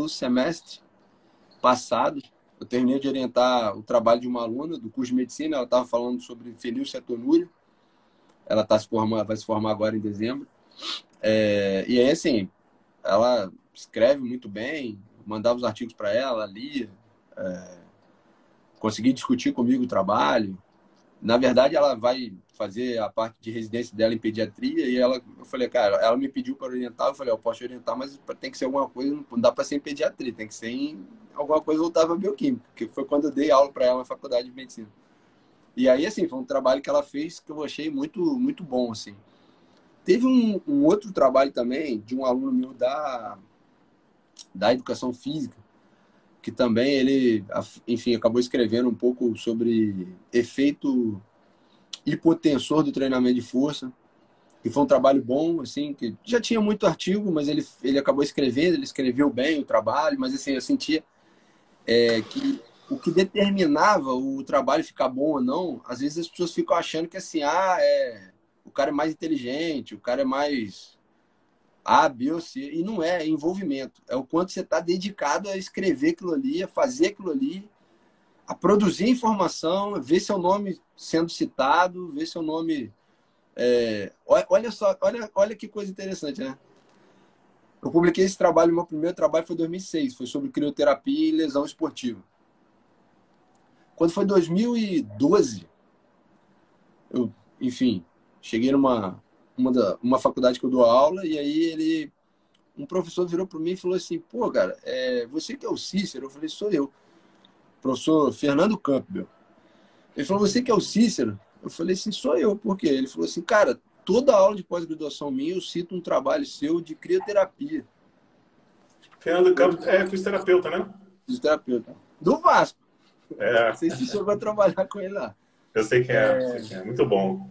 B: semestre passado, eu terminei de orientar o trabalho de uma aluna do curso de medicina, ela estava falando sobre fenilcetonúria, ela vai se formar agora em dezembro. E aí, assim, ela escreve muito bem, mandava os artigos para ela, lia, consegui discutir comigo o trabalho. Na verdade, ela vai fazer a parte de residência dela em pediatria e eu falei, cara, ela me pediu para orientar, eu falei, eu posso orientar, mas tem que ser alguma coisa, não dá para ser em pediatria, tem que ser em alguma coisa voltada para bioquímica, que foi quando eu dei aula para ela na faculdade de medicina. E aí, assim, foi um trabalho que ela fez que eu achei muito, muito bom, assim. Teve um outro trabalho também de um aluno meu da educação física, que também ele, enfim, acabou escrevendo um pouco sobre efeito hipotensor do treinamento de força, que foi um trabalho bom, assim, que já tinha muito artigo, mas ele acabou escrevendo, ele escreveu bem o trabalho, mas assim, eu sentia que o que determinava o trabalho ficar bom ou não, às vezes as pessoas ficam achando que assim, o cara é mais inteligente, o cara é mais A, B ou C, e não é envolvimento, é o quanto você está dedicado a escrever aquilo ali, a fazer aquilo ali, a produzir informação, ver seu nome sendo citado, ver seu nome... olha só, olha que coisa interessante, né? Eu publiquei esse trabalho, meu primeiro trabalho foi em 2006, foi sobre crioterapia e lesão esportiva. Quando foi 2012, enfim, cheguei uma faculdade que eu dou aula, e aí um professor virou para mim e falou assim, pô, cara, você que é o Cícero? Eu falei, sou eu. Professor Fernando Campbell. Ele falou, você que é o Cícero? Eu falei assim, sou eu. Por quê? Ele falou assim, cara, toda aula de pós-graduação minha eu cito um trabalho seu de crioterapia.
A: Fernando Campos é fisioterapeuta, né?
B: Fisioterapeuta. Do Vasco. Não
A: É,
B: sei se chegou a trabalhar com ele lá.
A: eu sei que é, sei que é. Muito bom.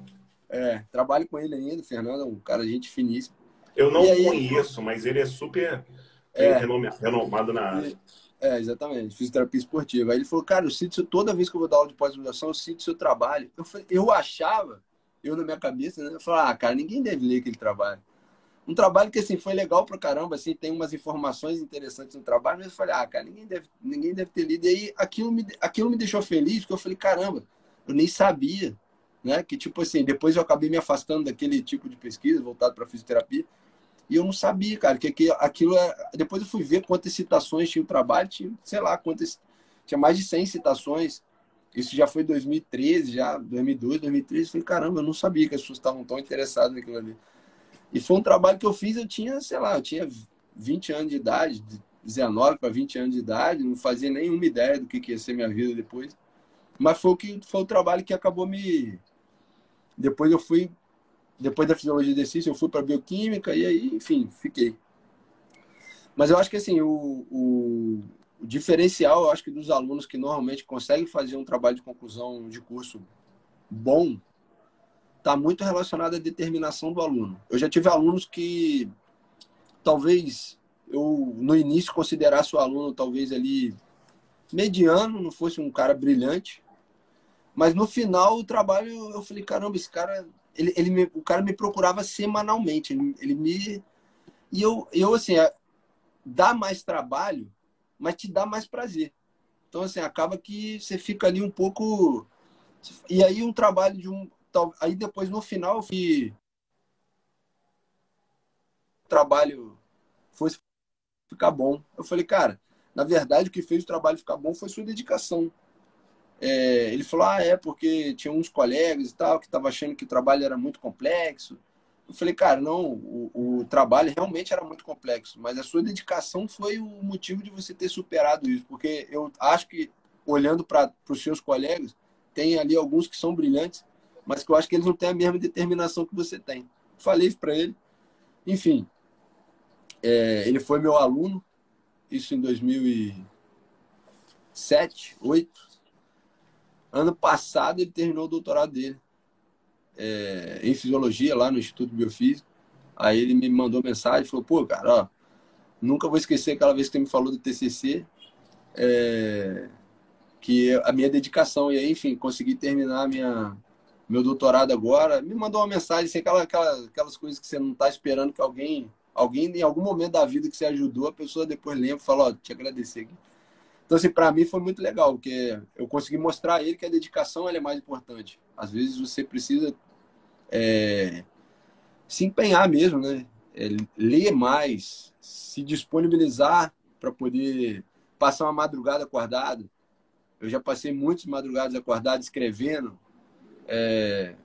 B: Trabalho com ele ainda, o Fernando é um cara de gente finíssima.
A: Eu
B: E
A: não
B: aí ele falou,
A: conheço, mas ele é super
B: é,
A: renomado na área.
B: exatamente, fisioterapia esportiva. Aí ele falou, cara, eu sinto toda vez que eu vou dar aula de pós-graduação, eu sinto o seu trabalho. Eu achava, na minha cabeça, né? Eu falava, cara, ninguém deve ler aquele trabalho. Um trabalho que, assim, foi legal pra caramba, assim, tem umas informações interessantes no trabalho, mas eu falei, cara, ninguém deve ter lido. E aí aquilo me deixou feliz, porque eu falei, caramba, eu nem sabia, né? Que, tipo assim, depois eu acabei me afastando daquele tipo de pesquisa voltado para fisioterapia, e eu não sabia, cara, que aquilo é... Depois eu fui ver quantas citações tinha o trabalho, tinha, sei lá, tinha mais de 100 citações. Isso já foi 2013, já 2012, 2013. Eu falei, caramba, eu não sabia que as pessoas estavam tão interessadas naquilo ali. E foi um trabalho que eu fiz, eu tinha, sei lá, eu tinha 20 anos de idade, de 19 para 20 anos de idade, não fazia nenhuma ideia do que ia ser minha vida depois. Mas foi o trabalho que acabou me... Depois eu fui, depois da fisiologia de exercício, eu fui para bioquímica e aí, enfim, fiquei. Mas eu acho que assim, o diferencial, eu acho que dos alunos que normalmente conseguem fazer um trabalho de conclusão de curso bom, está muito relacionado à determinação do aluno. Eu já tive alunos que talvez eu no início considerasse o aluno talvez ali mediano, não fosse um cara brilhante, mas no final o trabalho eu falei, caramba, esse cara, o cara me procurava semanalmente, ele me... E eu assim, dá mais trabalho, mas te dá mais prazer. Então, assim, acaba que você fica ali um pouco... E aí um trabalho de um... Aí depois, no final, que o trabalho fosse ficar bom. Eu falei, cara, na verdade, o que fez o trabalho ficar bom foi sua dedicação. Ele falou, porque tinha uns colegas e tal, que estavam achando que o trabalho era muito complexo. Eu falei, cara, não, o trabalho realmente era muito complexo, mas a sua dedicação foi o motivo de você ter superado isso, porque eu acho que, olhando para os seus colegas, tem ali alguns que são brilhantes, mas que eu acho que eles não têm a mesma determinação que você tem. Falei isso para ele. Enfim, ele foi meu aluno, isso em 2007, 2008. Ano passado ele terminou o doutorado dele em fisiologia lá no Instituto Biofísico. Aí ele me mandou mensagem e falou, pô, cara, ó, nunca vou esquecer aquela vez que você me falou do TCC, que a minha dedicação, e aí, enfim, consegui terminar meu doutorado agora. Me mandou uma mensagem, assim, aquelas coisas que você não está esperando que alguém em algum momento da vida que você ajudou, a pessoa depois lembra e fala, ó, te agradecer aqui. Então, assim, para mim foi muito legal, porque eu consegui mostrar a ele que a dedicação ela é mais importante. Às vezes você precisa se empenhar mesmo, né? Ler mais, se disponibilizar para poder passar uma madrugada acordado. Eu já passei muitas madrugadas acordadas escrevendo,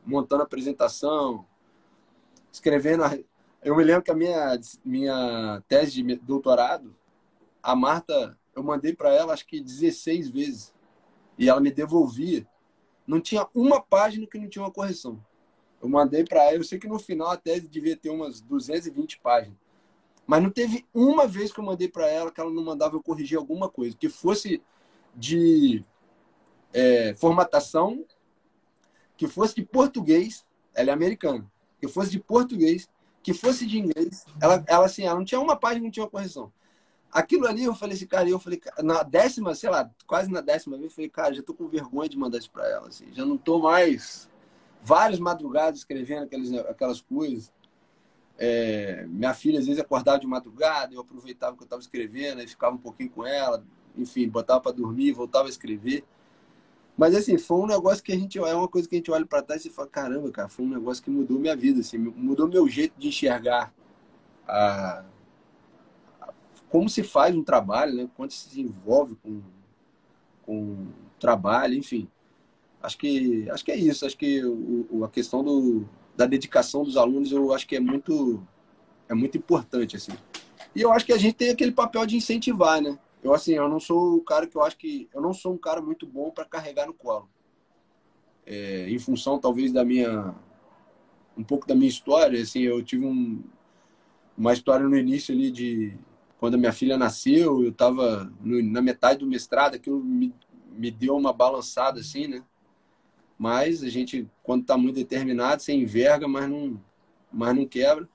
B: montando apresentação, escrevendo. Eu me lembro que a minha tese de doutorado, a Marta, eu mandei para ela acho que 16 vezes e ela me devolvia. Não tinha uma página que não tinha uma correção. Eu mandei para ela, eu sei que no final a tese devia ter umas 220 páginas. Mas não teve uma vez que eu mandei para ela que ela não mandava eu corrigir alguma coisa, que fosse de formatação, que fosse de português, ela é americana, que fosse de português, que fosse de inglês, ela assim, ela não tinha uma página, não tinha uma correção. Aquilo ali eu falei assim, cara, na décima, sei lá, quase na décima vez, eu falei, cara, já tô com vergonha de mandar isso para ela, assim, já não tô mais várias madrugadas escrevendo aquelas coisas. Minha filha às vezes acordava de madrugada, eu aproveitava que eu estava escrevendo, e ficava um pouquinho com ela, enfim, botava para dormir, voltava a escrever. Mas assim, foi um negócio que é uma coisa que a gente olha para trás e fala, caramba, cara, foi um negócio que mudou minha vida, assim, mudou meu jeito de enxergar a, como se faz um trabalho, né? Quanto se envolve com trabalho, enfim. Acho que é isso. Acho que a questão da dedicação dos alunos, eu acho que é muito importante, assim. E eu acho que a gente tem aquele papel de incentivar, né? Eu, assim, eu não sou o cara que eu acho que... Eu não sou um cara muito bom para carregar no colo. Em função, talvez, um pouco da minha história, assim, eu tive uma história no início ali de... Quando a minha filha nasceu, eu estava na metade do mestrado, aquilo me deu uma balançada, assim, né? Mas a gente, quando está muito determinado, você enverga, mas não quebra.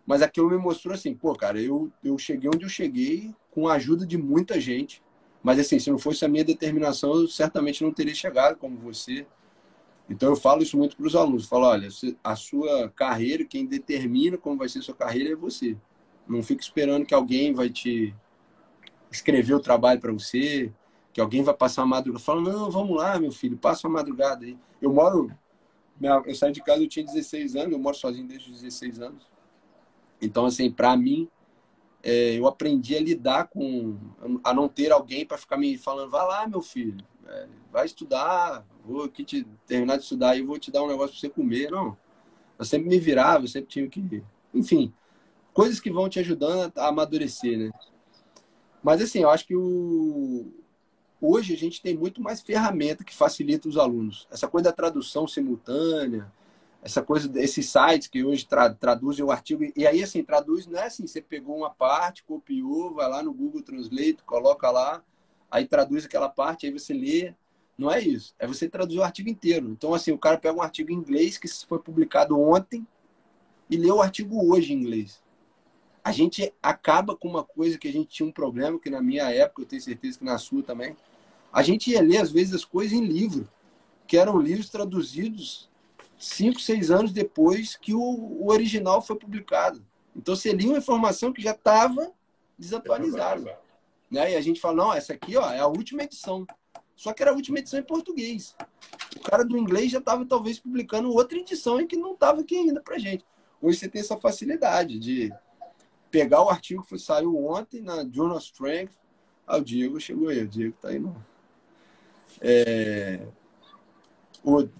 B: Mas aquilo me mostrou assim, pô, cara, eu cheguei onde eu cheguei com a ajuda de muita gente. Mas assim, se não fosse a minha determinação, eu certamente não teria chegado como você. Então eu falo isso muito para os alunos. Eu falo, olha, a sua carreira, quem determina como vai ser a sua carreira é você. Não fica esperando que alguém vai te escrever o trabalho para você, que alguém vai passar uma madrugada. Fala, não, vamos lá, meu filho, passa uma madrugada aí. Eu saí de casa, eu tinha 16 anos, eu moro sozinho desde os 16 anos. Então, assim, para mim, eu aprendi a lidar a não ter alguém para ficar me falando, vai lá, meu filho, vai estudar, vou aqui terminar de estudar e vou te dar um negócio para você comer. Não, eu sempre me virava, eu sempre tinha que... Enfim, coisas que vão te ajudando a amadurecer, né? Mas, assim, eu acho que hoje a gente tem muito mais ferramenta que facilita os alunos. Essa coisa da tradução simultânea, essa coisa desses sites que hoje traduzem o artigo. E aí, assim, traduz, não é assim, você pegou uma parte, copiou, vai lá no Google Translate, coloca lá, aí traduz aquela parte, aí você lê. Não é isso. É você traduzir o artigo inteiro. Então, assim, o cara pega um artigo em inglês que foi publicado ontem e lê o artigo hoje em inglês. A gente acaba com uma coisa que a gente tinha um problema, que na minha época, eu tenho certeza que na sua também, a gente ia ler, às vezes, as coisas em livro, que eram livros traduzidos 5, 6 anos depois que o original foi publicado. Então, você lia uma informação que já estava desatualizada. Né? E a gente fala, não, essa aqui ó, é a última edição. Só que era a última edição em português. O cara do inglês já estava, talvez, publicando outra edição em que não estava aqui ainda para gente. Hoje você tem essa facilidade de pegar o artigo que saiu ontem na Journal Strength. O Diego chegou aí, o Diego está aí.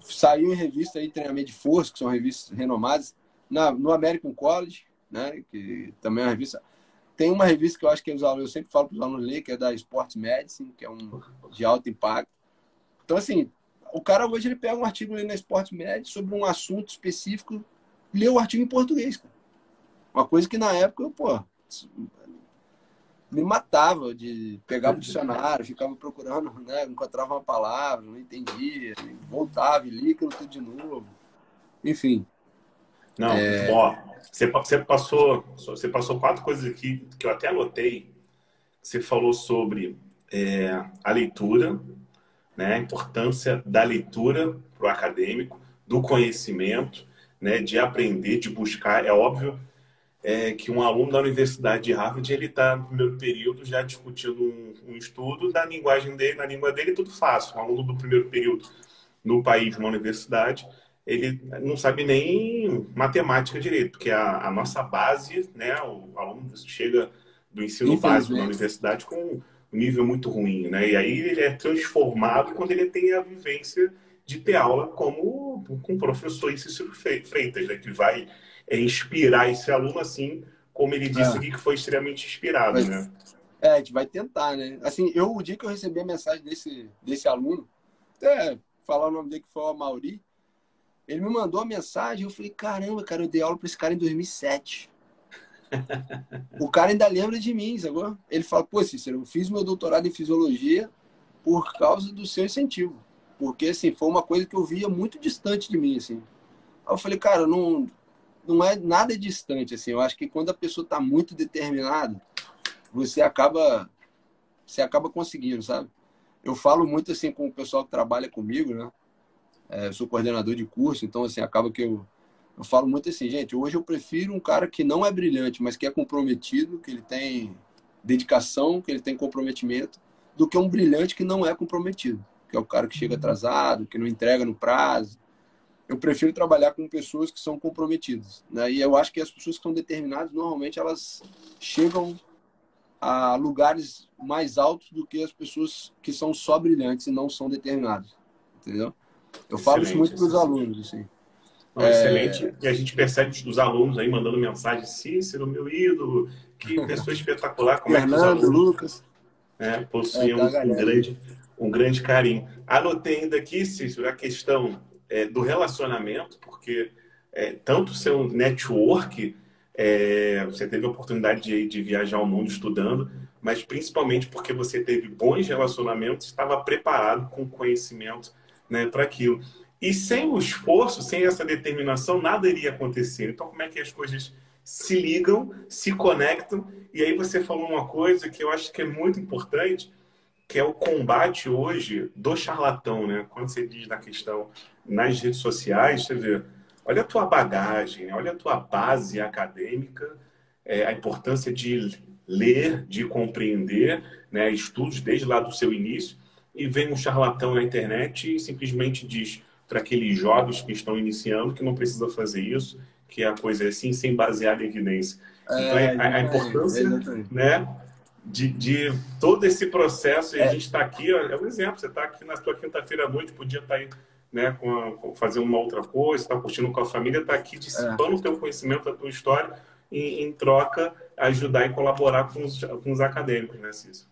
B: Saiu em revista aí, Treinamento de Força, que são revistas renomadas, no American College, né, que também é uma revista. Tem uma revista que eu acho que eu sempre falo para os alunos ler, que é da Sports Medicine, que é de alto impacto. Então, assim, o cara hoje ele pega um artigo ali na Sports Medicine sobre um assunto específico, lê o artigo em português, cara. Uma coisa que na época eu, me matava de pegar o dicionário, ficava procurando, né? Encontrava uma palavra, não entendia, voltava e lia aquilo tudo de novo. Enfim.
A: Não, ó, você passou 4 coisas aqui que eu até anotei. Você falou sobre a leitura, né? A importância da leitura para o acadêmico, do conhecimento, né? De aprender, de buscar. É óbvio que um aluno da Universidade de Harvard ele está no primeiro período já discutindo um estudo da linguagem dele, na língua dele, tudo fácil. Um aluno do primeiro período no país, numa universidade, ele não sabe nem matemática direito, porque a nossa base, né, o aluno chega do ensino básico na universidade com um nível muito ruim, né? E aí ele é transformado quando ele tem a vivência de ter aula com o professor Cícero Freitas, né, que vai inspirar esse aluno assim, como ele disse aqui, que foi extremamente inspirado, né?
B: A gente vai tentar, né? Assim, o dia que eu recebi a mensagem desse aluno, até falar o nome dele que foi o Amauri, ele me mandou a mensagem, eu falei, caramba, cara, eu dei aula para esse cara em 2007. O cara ainda lembra de mim, sabe? Ele fala, pô, Cícero, eu fiz meu doutorado em fisiologia por causa do seu incentivo. Porque, assim, foi uma coisa que eu via muito distante de mim, assim. Aí eu falei, cara, não é nada distante, assim. Eu acho que quando a pessoa está muito determinada, você acaba conseguindo, sabe? Eu falo muito, assim, com o pessoal que trabalha comigo, né? Eu sou coordenador de curso, então, assim, acaba que eu falo muito assim, gente, hoje eu prefiro um cara que não é brilhante, mas que é comprometido, que ele tem dedicação, que ele tem comprometimento, do que um brilhante que não é comprometido, que é o cara que chega atrasado, que não entrega no prazo. Eu prefiro trabalhar com pessoas que são comprometidas, né? E eu acho que as pessoas que são determinadas, normalmente, elas chegam a lugares mais altos do que as pessoas que são só brilhantes e não são determinadas, entendeu? Eu falo isso
A: Excelente,
B: muito para os
A: excelente.
B: alunos, assim.
A: Não, excelente. E a gente percebe os alunos aí mandando mensagem, Cícero, meu ídolo, que pessoa espetacular, como é que os
B: Fernando,
A: alunos,
B: Lucas,
A: né, possuem
B: tá a galera aí.
A: um grande carinho. Anotei ainda aqui, Cícero, a questão do relacionamento, porque tanto o seu network, você teve a oportunidade de viajar ao mundo estudando, mas principalmente porque você teve bons relacionamentos, estava preparado com conhecimento, né, para aquilo. E sem o esforço, sem essa determinação, nada iria acontecer. Então, como é que as coisas se ligam, se conectam? E aí você falou uma coisa que eu acho que é muito importante, que é o combate hoje do charlatão, né? Quando você diz na questão nas redes sociais, você vê, olha a tua bagagem, olha a tua base acadêmica, a importância de ler, de compreender, né? Estudos desde lá do seu início, e vem um charlatão na internet e simplesmente diz para aqueles jovens que estão iniciando que não precisa fazer isso, que a coisa é assim, sem basear em evidência. Então, a
B: Exatamente,
A: importância,
B: exatamente.
A: né, de todo esse processo, e a gente está aqui, ó, é um exemplo, você está aqui na sua quinta-feira à noite, podia estar aí, né, fazer uma outra coisa, está curtindo com a família, está aqui
B: É.
A: dissipando o teu conhecimento, a tua história, e, em troca, ajudar e colaborar com os acadêmicos, né, Cícero?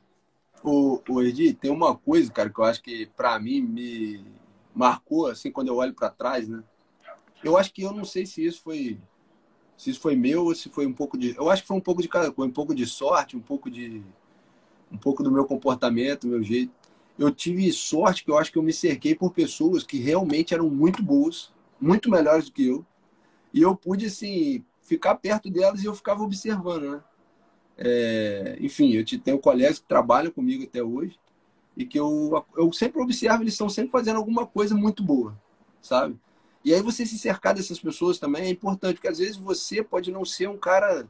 B: O Edi, tem uma coisa, cara, que eu acho que para mim me marcou, assim, quando eu olho para trás, né? Eu acho que eu não sei se isso foi meu ou se foi um pouco de, eu acho que foi um pouco de cada coisa, um pouco de sorte, um pouco do meu comportamento, meu jeito. Eu tive sorte que eu acho que eu me cerquei por pessoas que realmente eram muito boas, muito melhores do que eu, e eu pude assim ficar perto delas e eu ficava observando, né? Enfim, tenho colegas que trabalham comigo até hoje e que eu sempre observo, eles estão sempre fazendo alguma coisa muito boa, sabe? E aí você se cercar dessas pessoas também é importante, porque às vezes você pode não ser um cara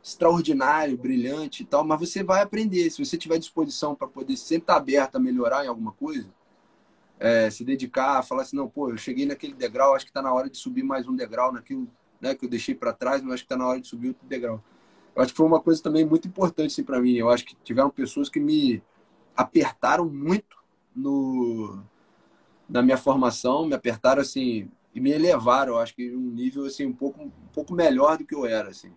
B: extraordinário, brilhante e tal, mas você vai aprender. Se você tiver disposição para poder sempre estar aberto a melhorar em alguma coisa, se dedicar, falar assim, não, pô, eu cheguei naquele degrau, acho que está na hora de subir mais um degrau naquilo, né, que eu deixei para trás, mas acho que está na hora de subir outro degrau. Eu acho que foi uma coisa também muito importante assim, para mim. Eu acho que tiveram pessoas que me apertaram muito no, na minha formação, me apertaram assim e me elevaram, eu acho que um nível assim um pouco melhor do que eu era assim.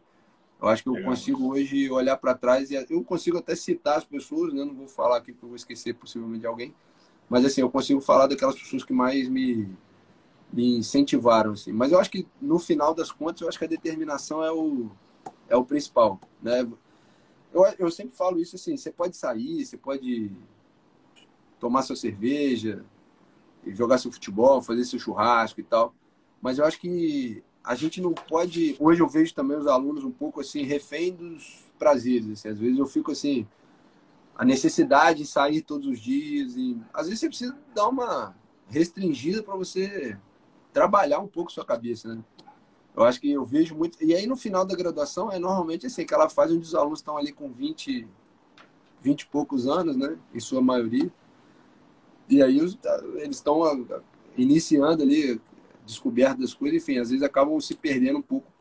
B: Eu acho que eu
A: Legal.
B: consigo hoje olhar para trás e eu consigo até citar as pessoas, né? Não vou falar aqui porque eu vou esquecer possivelmente de alguém, mas assim, eu consigo falar daquelas pessoas que mais me incentivaram assim. Mas eu acho que no final das contas, eu acho que a determinação é o principal, né? Eu sempre falo isso assim, você pode sair, você pode tomar sua cerveja, jogar seu futebol, fazer seu churrasco e tal. Mas eu acho que a gente não pode. Hoje eu vejo também os alunos um pouco assim, refém dos prazeres. Assim. Às vezes eu fico assim, a necessidade de sair todos os dias. E às vezes você precisa dar uma restringida para você trabalhar um pouco sua cabeça, né? Eu acho que eu vejo muito. E aí no final da graduação é normalmente assim, que ela faz onde os alunos estão ali com 20 e poucos anos, né? Em sua maioria. E aí eles estão iniciando ali descoberta das coisas, enfim, às vezes acabam se perdendo um pouco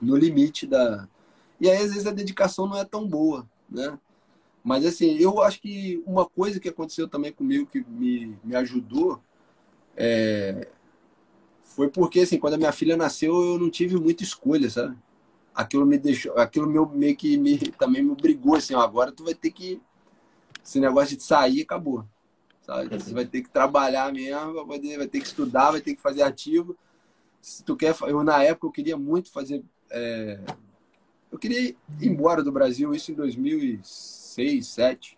B: no limite da. E aí, às vezes, a dedicação não é tão boa, né? Mas, assim, eu acho que uma coisa que aconteceu também comigo que me ajudou foi porque, assim, quando a minha filha nasceu, eu não tive muita escolha, sabe? Aquilo me deixou, meio que também me obrigou, assim, ó, agora tu vai ter que. Esse negócio de sair acabou, sabe? Você vai ter que trabalhar mesmo, vai ter que estudar, vai ter que fazer ativo. Se tu quer, eu na época eu queria muito fazer, eu queria ir embora do Brasil, isso em 2006, 2007.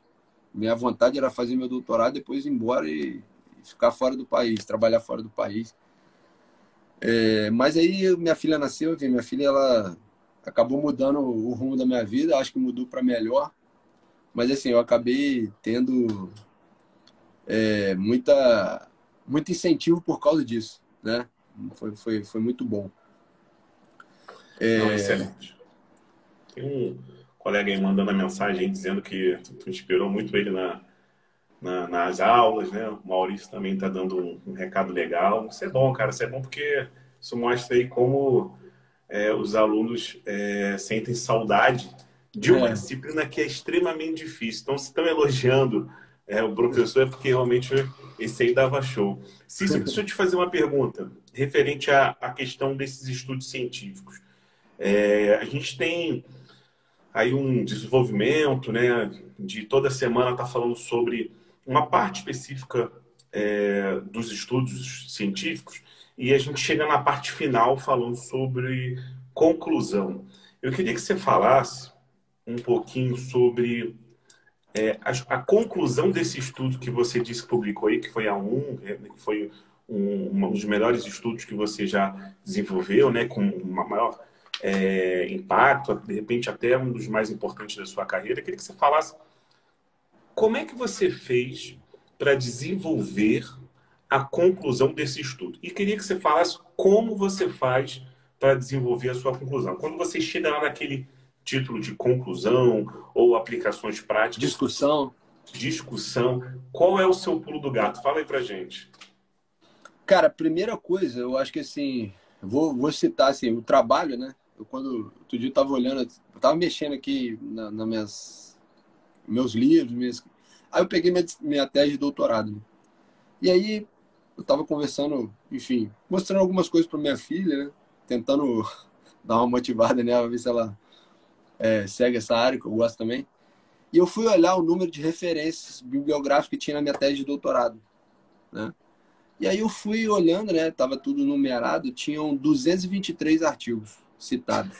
B: Minha vontade era fazer meu doutorado, depois ir embora e ficar fora do país, trabalhar fora do país. Mas aí minha filha nasceu, enfim, minha filha ela acabou mudando o rumo da minha vida, acho que mudou para melhor. Mas assim, eu acabei tendo muito incentivo por causa disso, né? Foi muito bom.
A: Não, excelente. Tem um colega aí mandando a mensagem aí dizendo que tu inspirou muito ele nas aulas, né? O Maurício também está dando um recado legal. Isso é bom, cara. Isso é bom porque isso mostra aí como os alunos sentem saudade de uma
B: É,
A: disciplina que é extremamente difícil. Então, se estão elogiando O professor é porque realmente esse aí dava show. Cícero, deixa eu te fazer uma pergunta referente à questão desses estudos científicos. A gente tem aí um desenvolvimento, né, de toda semana estar falando sobre uma parte específica dos estudos científicos e a gente chega na parte final falando sobre conclusão. Eu queria que você falasse um pouquinho sobre a conclusão desse estudo que você disse que publicou aí, que foi que foi um dos melhores estudos que você já desenvolveu, né, com uma maior impacto, de repente até um dos mais importantes da sua carreira. Eu queria que você falasse como é que você fez para desenvolver a conclusão desse estudo. E queria que você falasse como você faz para desenvolver a sua conclusão. Quando você chega lá naquele título de conclusão ou aplicações práticas, discussão, qual é o seu pulo do gato? Fala aí pra gente.
B: Cara, a primeira coisa, eu acho que assim, vou citar assim, o trabalho, né? Outro dia eu tava olhando, eu tava mexendo aqui meus livros, aí eu peguei minha tese de doutorado, né? E aí eu tava conversando, enfim, mostrando algumas coisas para minha filha, né? Tentando dar uma motivada nela, ver se ela segue essa área, que eu gosto também. E eu fui olhar o número de referências bibliográficas que tinha na minha tese de doutorado, né? E aí eu fui olhando, né? Tava tudo numerado, tinham 223 artigos citados.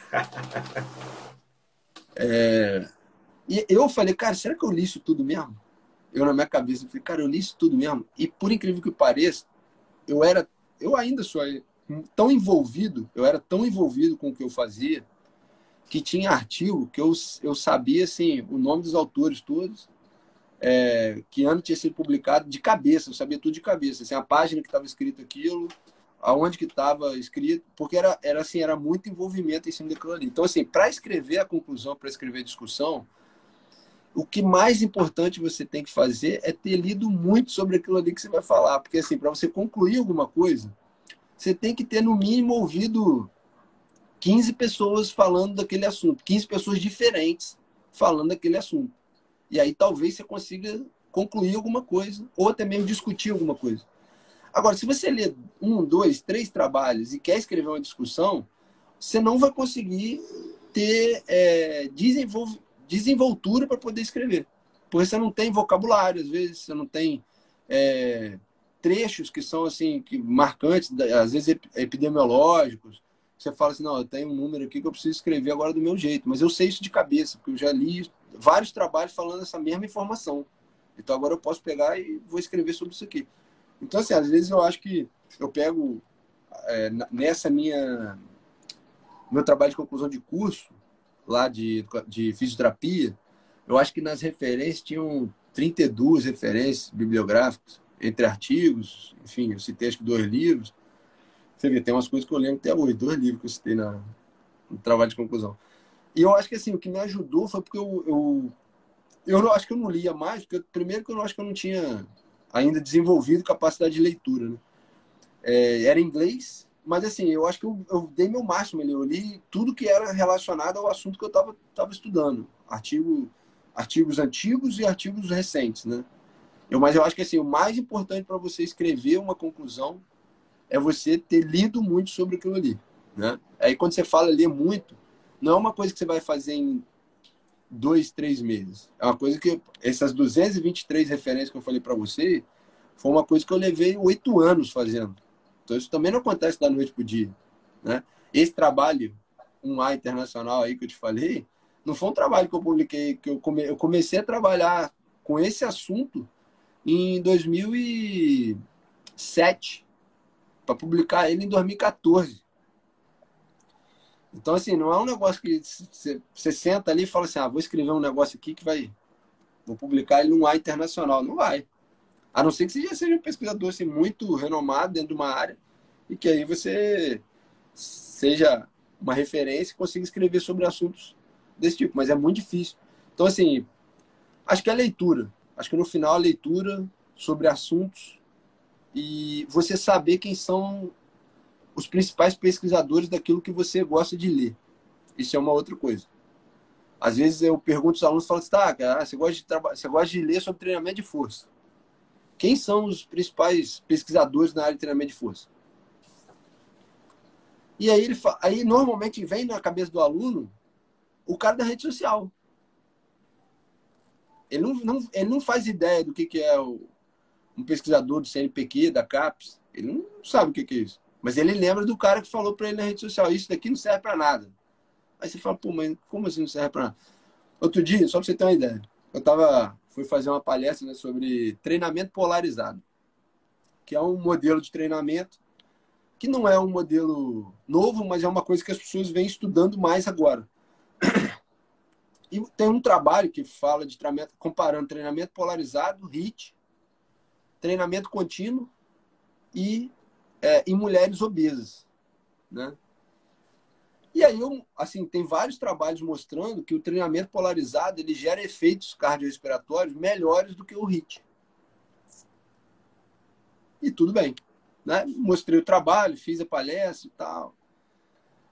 B: E eu falei, cara, será que eu li isso tudo mesmo? Eu na minha cabeça, falei, cara, eu li isso tudo mesmo. E por incrível que pareça, eu ainda sou tão envolvido, eu era tão envolvido com o que eu fazia, que tinha artigo que eu sabia, assim, o nome dos autores todos, que ano tinha sido publicado de cabeça, eu sabia tudo de cabeça, assim, a página que estava escrito aquilo, aonde que estava escrito, porque era muito envolvimento em cima daquilo ali. Então, assim, para escrever a conclusão, para escrever a discussão, o que mais importante você tem que fazer é ter lido muito sobre aquilo ali que você vai falar, porque, assim, para você concluir alguma coisa, você tem que ter, no mínimo, ouvido 15 pessoas falando daquele assunto, 15 pessoas diferentes falando daquele assunto. E aí talvez você consiga concluir alguma coisa, ou até mesmo discutir alguma coisa. Agora, se você lê 1, 2, 3 trabalhos e quer escrever uma discussão, você não vai conseguir ter desenvoltura para poder escrever. Porque você não tem vocabulário, às vezes, você não tem trechos que são assim, marcantes, às vezes epidemiológicos. Você fala assim, não, eu tenho um número aqui que eu preciso escrever agora do meu jeito, mas eu sei isso de cabeça, porque eu já li vários trabalhos falando essa mesma informação. Então agora eu posso pegar e vou escrever sobre isso aqui. Então, assim, às vezes eu acho que eu pego nessa meu trabalho de conclusão de curso, lá de fisioterapia, eu acho que nas referências tinham 32 referências bibliográficas, entre artigos, enfim, eu citei acho que 2 livros. Você vê, tem umas coisas que eu lembro até hoje, 2 livros que eu citei no trabalho de conclusão. E eu acho que assim, o que me ajudou foi porque eu não, acho que eu não lia mais, porque primeiro que eu não acho que eu não tinha ainda desenvolvido capacidade de leitura, né? Era inglês, mas assim, eu acho que eu dei meu máximo ali, eu li tudo que era relacionado ao assunto que eu estava estudando, artigos antigos e artigos recentes, né? Mas eu acho que assim, o mais importante para você escrever uma conclusão é você ter lido muito sobre aquilo ali, né? Aí quando você fala ler muito, não é uma coisa que você vai fazer em 2, 3 meses. É uma coisa que essas 223 referências que eu falei para você foi uma coisa que eu levei 8 anos fazendo. Então isso também não acontece da noite pro dia, né? Esse trabalho, um A internacional aí que eu te falei, não foi um trabalho que eu publiquei, que eu comecei a trabalhar com esse assunto em 2007, para publicar ele em 2014. Então, assim, não é um negócio que você senta ali e fala assim, vou escrever um negócio aqui vou publicar ele num A internacional. Não vai. A não ser que você já seja um pesquisador assim, muito renomado dentro de uma área e que aí você seja uma referência e consiga escrever sobre assuntos desse tipo. Mas é muito difícil. Então, assim, acho que é a leitura. Acho que no final a leitura sobre assuntos e você saber quem são os principais pesquisadores daquilo que você gosta de ler. Isso é uma outra coisa. Às vezes eu pergunto aos alunos, falo assim, tá, cara, você gosta de ler sobre treinamento de força. Quem são os principais pesquisadores na área de treinamento de força? E aí, aí normalmente vem na cabeça do aluno o cara da rede social. Ele não faz ideia do que é um pesquisador do CNPq, da CAPES. Ele não sabe o que é isso. Mas ele lembra do cara que falou para ele na rede social, isso daqui não serve para nada. Aí você fala, pô, mas como assim não serve para nada? Outro dia, só para você ter uma ideia, fui fazer uma palestra, né, sobre treinamento polarizado, que é um modelo de treinamento que não é um modelo novo, mas é uma coisa que as pessoas vêm estudando mais agora. E tem um trabalho que fala de treinamento, comparando treinamento polarizado, HIIT, treinamento contínuo e em mulheres obesas, né? E aí, assim, tem vários trabalhos mostrando que o treinamento polarizado ele gera efeitos cardiorrespiratórios melhores do que o HIIT. E tudo bem, né? Mostrei o trabalho, fiz a palestra e tal.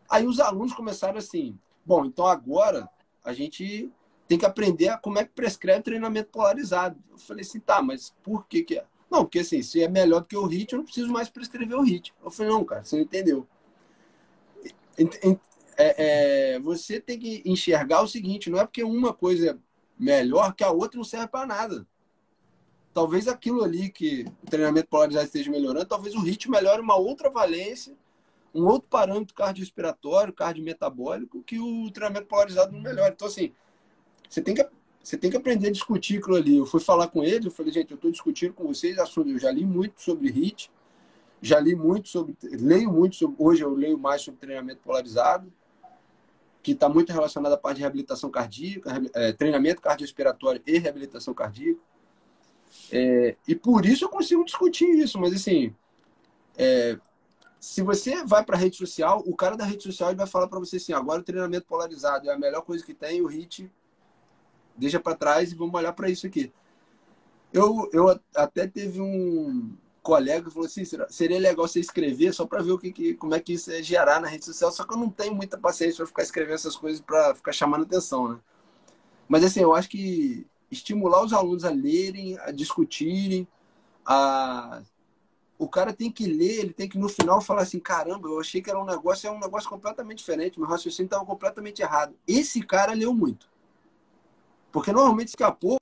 B: Aí os alunos começaram assim, bom, então agora a gente tem que aprender como é que prescreve treinamento polarizado. Eu falei assim, tá, mas por que que é? Não, porque assim, se é melhor do que o HIIT, eu não preciso mais prescrever o HIIT. Eu falei, não, cara, você não entendeu. Você tem que enxergar o seguinte, não é porque uma coisa é melhor que a outra não serve para nada. Talvez aquilo ali que o treinamento polarizado esteja melhorando, talvez o HIIT melhore uma outra valência, um outro parâmetro cardiorrespiratório, cardiometabólico, que o treinamento polarizado não melhora. Então, assim, você tem que aprender a discutir aquilo ali. Eu fui falar com eles, eu falei, gente, eu estou discutindo com vocês assuntos. Eu já li muito sobre HIIT, já li muito sobre, leio muito sobre, hoje eu leio mais sobre treinamento polarizado, que está muito relacionado à parte de reabilitação cardíaca, treinamento cardiorrespiratório e reabilitação cardíaca. E por isso eu consigo discutir isso, mas assim, se você vai para a rede social, o cara da rede social vai falar para você assim, agora o treinamento polarizado é a melhor coisa que tem, o HIIT deixa para trás e vamos olhar para isso aqui. Eu até teve um colega que falou assim, seria legal você escrever só para ver como é que isso é gerar na rede social, só que eu não tenho muita paciência para ficar escrevendo essas coisas para ficar chamando atenção, né? Mas assim, eu acho que estimular os alunos a lerem, a discutirem, o cara tem que ler, ele tem que no final falar assim, caramba, eu achei que era um negócio completamente diferente, meu raciocínio estava completamente errado. Esse cara leu muito. Porque normalmente daqui a pouco,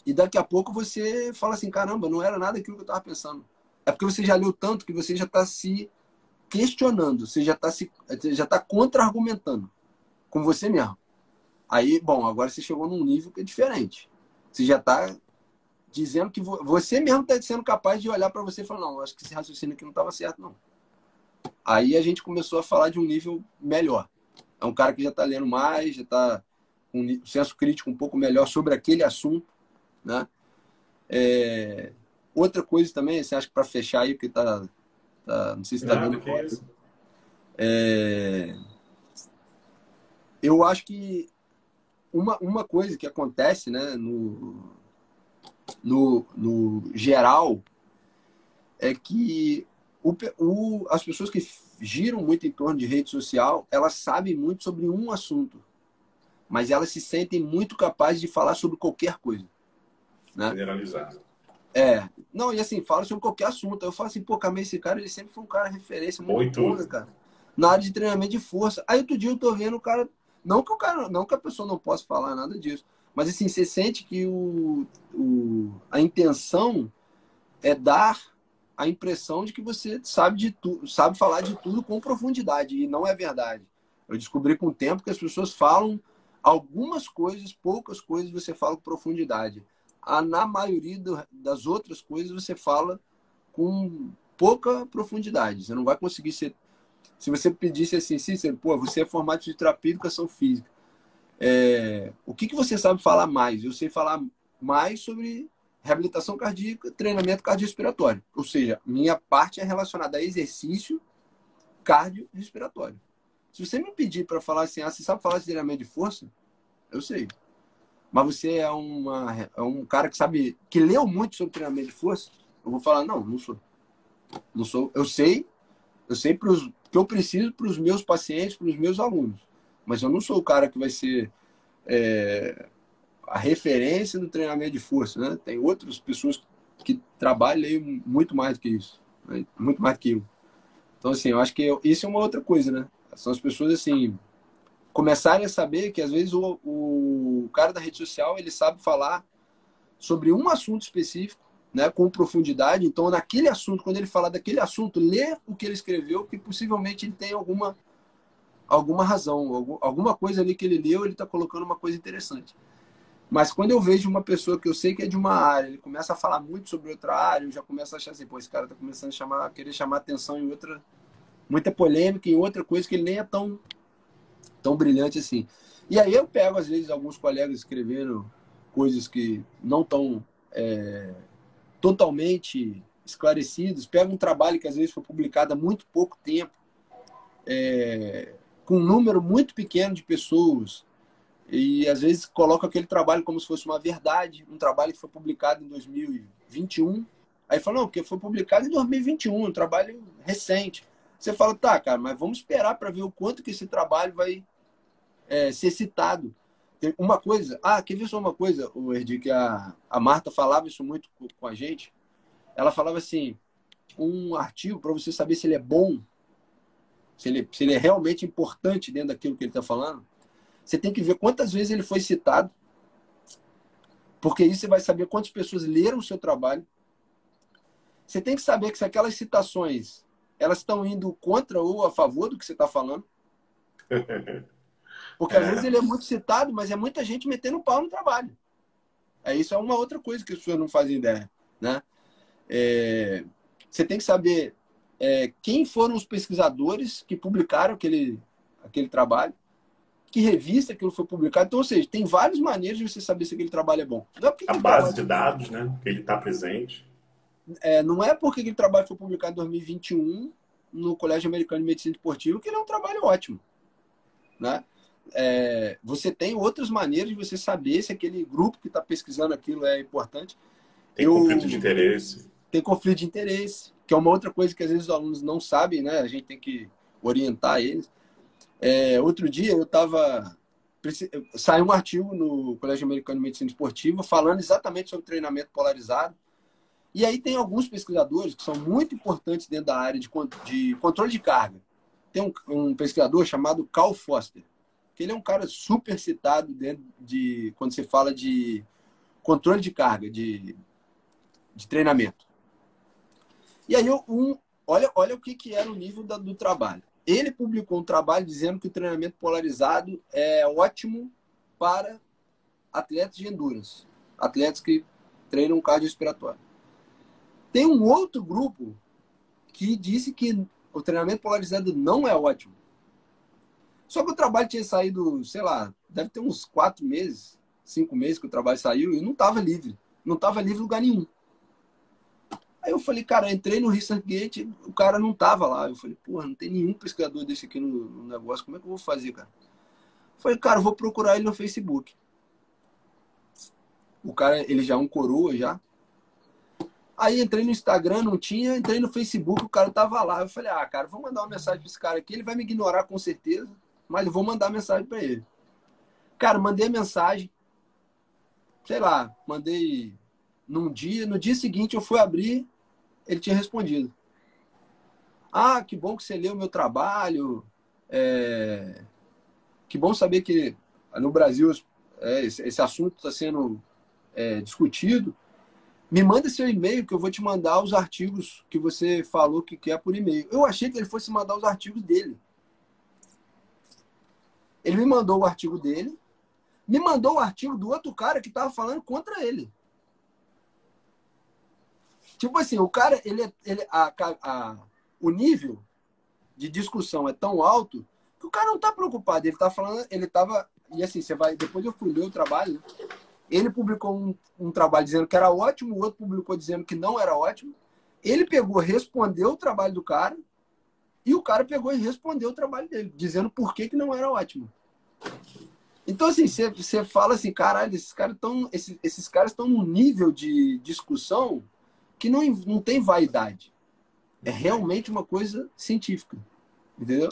B: e daqui a pouco você fala assim, caramba, não era nada aquilo que eu estava pensando. É porque você já leu tanto que você já está se questionando, você já está contra-argumentando com você mesmo. Aí, bom, agora você chegou num nível que é diferente. Você já está dizendo que você mesmo está sendo capaz de olhar para você e falar, não, acho que esse raciocínio aqui não estava certo, não. Aí a gente começou a falar de um nível melhor. É um cara que já está lendo mais, já está com um senso crítico um pouco melhor sobre aquele assunto, né? Outra coisa também, você acha que para fechar aí, porque não sei se está dando
A: que isso.
B: Eu acho que uma coisa que acontece, né, no geral, é que as pessoas que giram muito em torno de rede social, elas sabem muito sobre um assunto, mas elas se sentem muito capazes de falar sobre qualquer coisa, né?
A: Generalizado.
B: Não, e assim, fala sobre qualquer assunto. Eu falo assim, pô, Camê, esse cara, ele sempre foi um cara referência muito bom, né, cara? Na área de treinamento de força. Aí outro dia eu tô vendo o cara, não que a pessoa não possa falar nada disso, mas assim, você sente que a intenção é dar a impressão de que você sabe de tudo, sabe falar de tudo com profundidade, e não é verdade. Eu descobri com o tempo que as pessoas falam algumas coisas, poucas coisas você fala com profundidade. Na maioria das outras coisas você fala com pouca profundidade. Você não vai conseguir ser. Se você pedisse assim, Cícero, pô, você é formado de terapia e educação física. O que você sabe falar mais? Eu sei falar mais sobre reabilitação cardíaca, treinamento cardiorrespiratório. Ou seja, minha parte é relacionada a exercício cardiorrespiratório. Se você me pedir para falar assim, você sabe falar de treinamento de força? Eu sei. Mas você é um cara que leu muito sobre treinamento de força? Eu vou falar, não sou. Não sou. Eu sei Eu sei o que eu preciso para os meus pacientes, para os meus alunos. Mas eu não sou o cara que vai ser a referência no treinamento de força, né? Tem outras pessoas que trabalham aí muito mais do que isso, né? Muito mais do que eu. Então, assim, eu acho que isso é uma outra coisa, né? São as pessoas, assim, começarem a saber que, às vezes, o cara da rede social, ele sabe falar sobre um assunto específico, né, com profundidade. Então, naquele assunto, quando ele falar daquele assunto, lê o que ele escreveu, que possivelmente ele tem alguma razão, alguma coisa ali que ele leu, ele está colocando uma coisa interessante. Mas quando eu vejo uma pessoa que eu sei que é de uma área, ele começa a falar muito sobre outra área, eu já começo a achar assim, pô, esse cara está começando a querer chamar atenção em outra, muita polêmica, em outra coisa que ele nem é tão brilhante assim. E aí eu pego, às vezes, alguns colegas escrevendo coisas que não estão totalmente esclarecidos, pego um trabalho que às vezes foi publicado há muito pouco tempo, com um número muito pequeno de pessoas, e às vezes coloca aquele trabalho como se fosse uma verdade, um trabalho que foi publicado em 2021, aí fala, não, porque foi publicado em 2021, um trabalho recente. Você fala, tá, cara, mas vamos esperar para ver o quanto que esse trabalho vai ser citado. Tem uma coisa, quer ver só uma coisa, o Erdi, que a Marta falava isso muito com a gente, ela falava assim, um artigo, para você saber se ele é bom, se ele é realmente importante dentro daquilo que ele está falando, você tem que ver quantas vezes ele foi citado, porque aí você vai saber quantas pessoas leram o seu trabalho. Você tem que saber que se aquelas citações elas estão indo contra ou a favor do que você está falando. Porque às vezes ele é muito citado, mas é muita gente metendo um pau no trabalho. Isso é uma outra coisa que as pessoas não fazem ideia, né? Você tem que saber quem foram os pesquisadores que publicaram aquele trabalho, que revista aquilo foi publicado. Então, ou seja, tem várias maneiras de você saber se aquele trabalho é bom. Não é porque
A: A base de dados, né? Que ele está presente.
B: Não é porque aquele trabalho foi publicado em 2021 no Colégio Americano de Medicina Esportiva que ele é um trabalho ótimo, né? Você tem outras maneiras de você saber se aquele grupo que está pesquisando aquilo é importante.
A: Tem conflito de interesse.
B: Tem conflito de interesse, que é uma outra coisa que às vezes os alunos não sabem, né? A gente tem que orientar eles. Outro dia saiu um artigo no Colégio Americano de Medicina Esportiva falando exatamente sobre treinamento polarizado. E aí tem alguns pesquisadores que são muito importantes dentro da área de controle de carga. Tem um pesquisador chamado Carl Foster, que ele é um cara super citado dentro quando você fala de controle de carga, de treinamento. E aí, olha o que era o nível do trabalho. Ele publicou um trabalho dizendo que o treinamento polarizado é ótimo para atletas de endurance, atletas que treinam cardiorrespiratório. Tem um outro grupo que disse que o treinamento polarizado não é ótimo. Só que o trabalho tinha saído, sei lá, deve ter uns 4 meses, 5 meses que o trabalho saiu e não estava livre. Não estava livre em lugar nenhum. Aí eu falei, cara, eu entrei no ResearchGate, o cara não tava lá. Eu falei, porra, não tem nenhum pesquisador desse aqui no negócio, como é que eu vou fazer, cara? Eu falei, cara, eu vou procurar ele no Facebook. O cara, ele já é um coroa, já. Aí entrei no Instagram, não tinha, entrei no Facebook, o cara tava lá. Eu falei, cara, vou mandar uma mensagem pra esse cara aqui, ele vai me ignorar com certeza, mas eu vou mandar mensagem pra ele. Cara, mandei a mensagem, sei lá, mandei num dia, no dia seguinte eu fui abrir, ele tinha respondido. Que bom que você leu o meu trabalho, que bom saber que no Brasil esse assunto está sendo discutido. Me manda seu e-mail que eu vou te mandar os artigos que você falou que quer por e-mail. Eu achei que ele fosse mandar os artigos dele. Ele me mandou o artigo dele, me mandou o artigo do outro cara que estava falando contra ele. Tipo assim, o cara, o nível de discussão é tão alto que o cara não está preocupado. Ele está falando, e assim, depois eu fui ler o trabalho, né? Ele publicou um trabalho dizendo que era ótimo, o outro publicou dizendo que não era ótimo. Ele pegou, respondeu o trabalho do cara, e o cara pegou e respondeu o trabalho dele, dizendo por que não era ótimo. Então, assim, você fala assim, caralho, esses caras estão num nível de discussão que não tem vaidade. É realmente uma coisa científica, entendeu?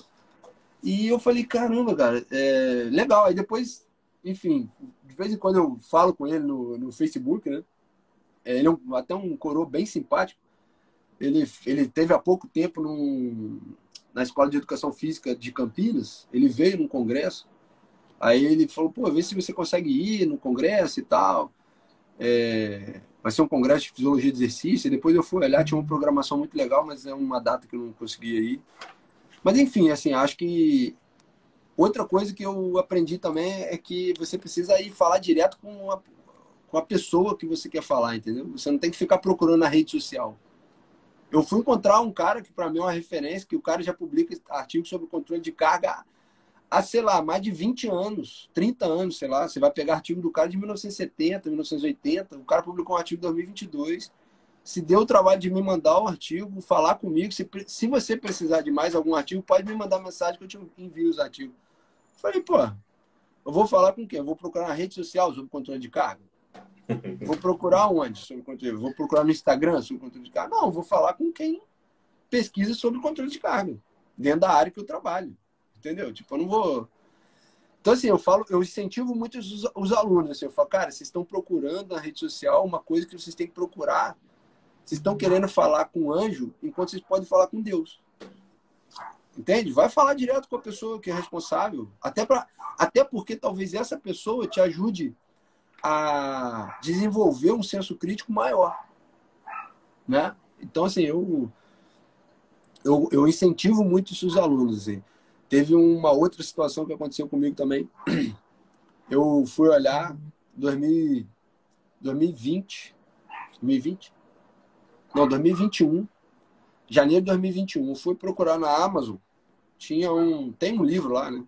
B: E eu falei, caramba, cara, legal. Aí depois, enfim, de vez em quando eu falo com ele no Facebook, né? Ele é até um coroa bem simpático. Ele teve há pouco tempo na Escola de Educação Física de Campinas. Ele veio num congresso. Aí ele falou, pô, vê se você consegue ir no congresso e tal. Vai ser um congresso de fisiologia de exercício. E depois eu fui olhar, tinha uma programação muito legal, mas é uma data que eu não conseguia ir. Mas enfim, assim, acho que outra coisa que eu aprendi também é que você precisa ir falar direto com a pessoa que você quer falar, entendeu? Você não tem que ficar procurando na rede social. Eu fui encontrar um cara que para mim é uma referência, que o cara já publica artigos sobre controle de carga há, sei lá, mais de 20 anos, 30 anos, sei lá. Você vai pegar artigo do cara de 1970, 1980, o cara publicou um artigo em 2022, se deu o trabalho de me mandar o artigo, falar comigo. Se você precisar de mais algum artigo, pode me mandar mensagem que eu te envio os artigos. Falei, pô, eu vou falar com quem? Eu vou procurar na rede social sobre controle de carga? Vou procurar onde sobre controle? Vou procurar no Instagram sobre controle de carga? Não, eu vou falar com quem pesquisa sobre controle de carga, dentro da área que eu trabalho. Entendeu? Tipo, eu não vou... Então, assim, eu incentivo muito os alunos. Assim, eu falo, cara, vocês estão procurando na rede social uma coisa que vocês têm que procurar. Vocês estão querendo falar com o anjo enquanto vocês podem falar com Deus. Entende? Vai falar direto com a pessoa que é responsável. Até porque talvez essa pessoa te ajude a desenvolver um senso crítico maior. Né? Então, assim, eu incentivo muito isso os alunos. Assim. Teve uma outra situação que aconteceu comigo também. Eu fui olhar 2020. Não, 2021. Janeiro de 2021. Fui procurar na Amazon. Tem um livro lá, né?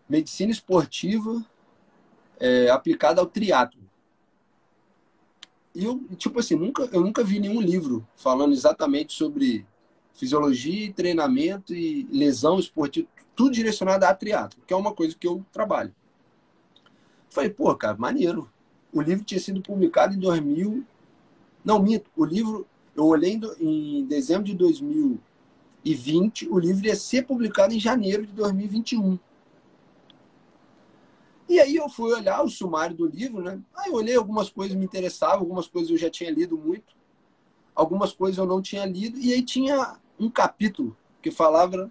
B: Medicina esportiva aplicada ao triatlo. E eu, tipo assim, eu nunca vi nenhum livro falando exatamente sobre fisiologia, treinamento e lesão esportiva, tudo direcionado a triatlo, que é uma coisa que eu trabalho. Falei, pô, cara, maneiro. O livro tinha sido publicado em 2000. Não, minto. O livro, eu olhei em dezembro de 2020, o livro ia ser publicado em janeiro de 2021. E aí eu fui olhar o sumário do livro, né? Aí eu olhei algumas coisas que me interessavam, algumas coisas eu já tinha lido muito, algumas coisas eu não tinha lido, e aí tinha um capítulo que falava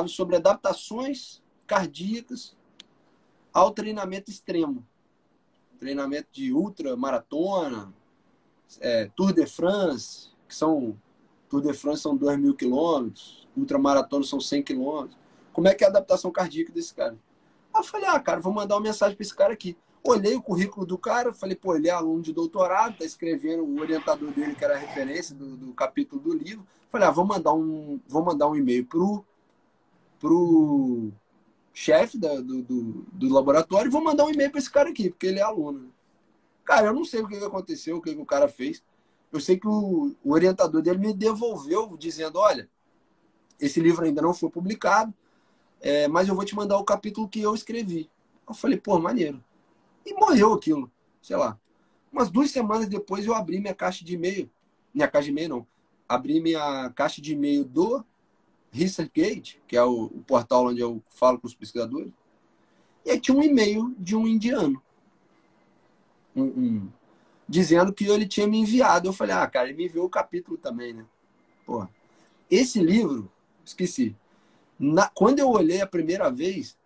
B: sobre adaptações cardíacas ao treinamento extremo. Treinamento de ultramaratona, Tour de France, Tour de France são 2.000 quilômetros, ultramaratona são 100 quilômetros. Como é que é a adaptação cardíaca desse cara? Aí eu falei, cara, vou mandar uma mensagem para esse cara aqui. Olhei o currículo do cara, falei, pô, ele é aluno de doutorado, tá escrevendo o orientador dele, que era a referência do capítulo do livro. Falei, vou mandar um e-mail pro chefe do laboratório e vou mandar um e-mail para esse cara aqui, porque ele é aluno. Cara, eu não sei o que aconteceu, o que o cara fez. Eu sei que o orientador dele me devolveu dizendo, olha, esse livro ainda não foi publicado, mas eu vou te mandar o capítulo que eu escrevi. Eu falei, pô, maneiro. E morreu aquilo, sei lá. Umas 2 semanas depois eu abri minha caixa de e-mail. Minha caixa de e-mail não. Abri minha caixa de e-mail do ResearchGate, que é o portal onde eu falo com os pesquisadores. E aí tinha um e-mail de um indiano. Dizendo que ele tinha me enviado. Eu falei, cara, ele me enviou o capítulo também, né? Porra. Esse livro, esqueci. Quando eu olhei a primeira vez,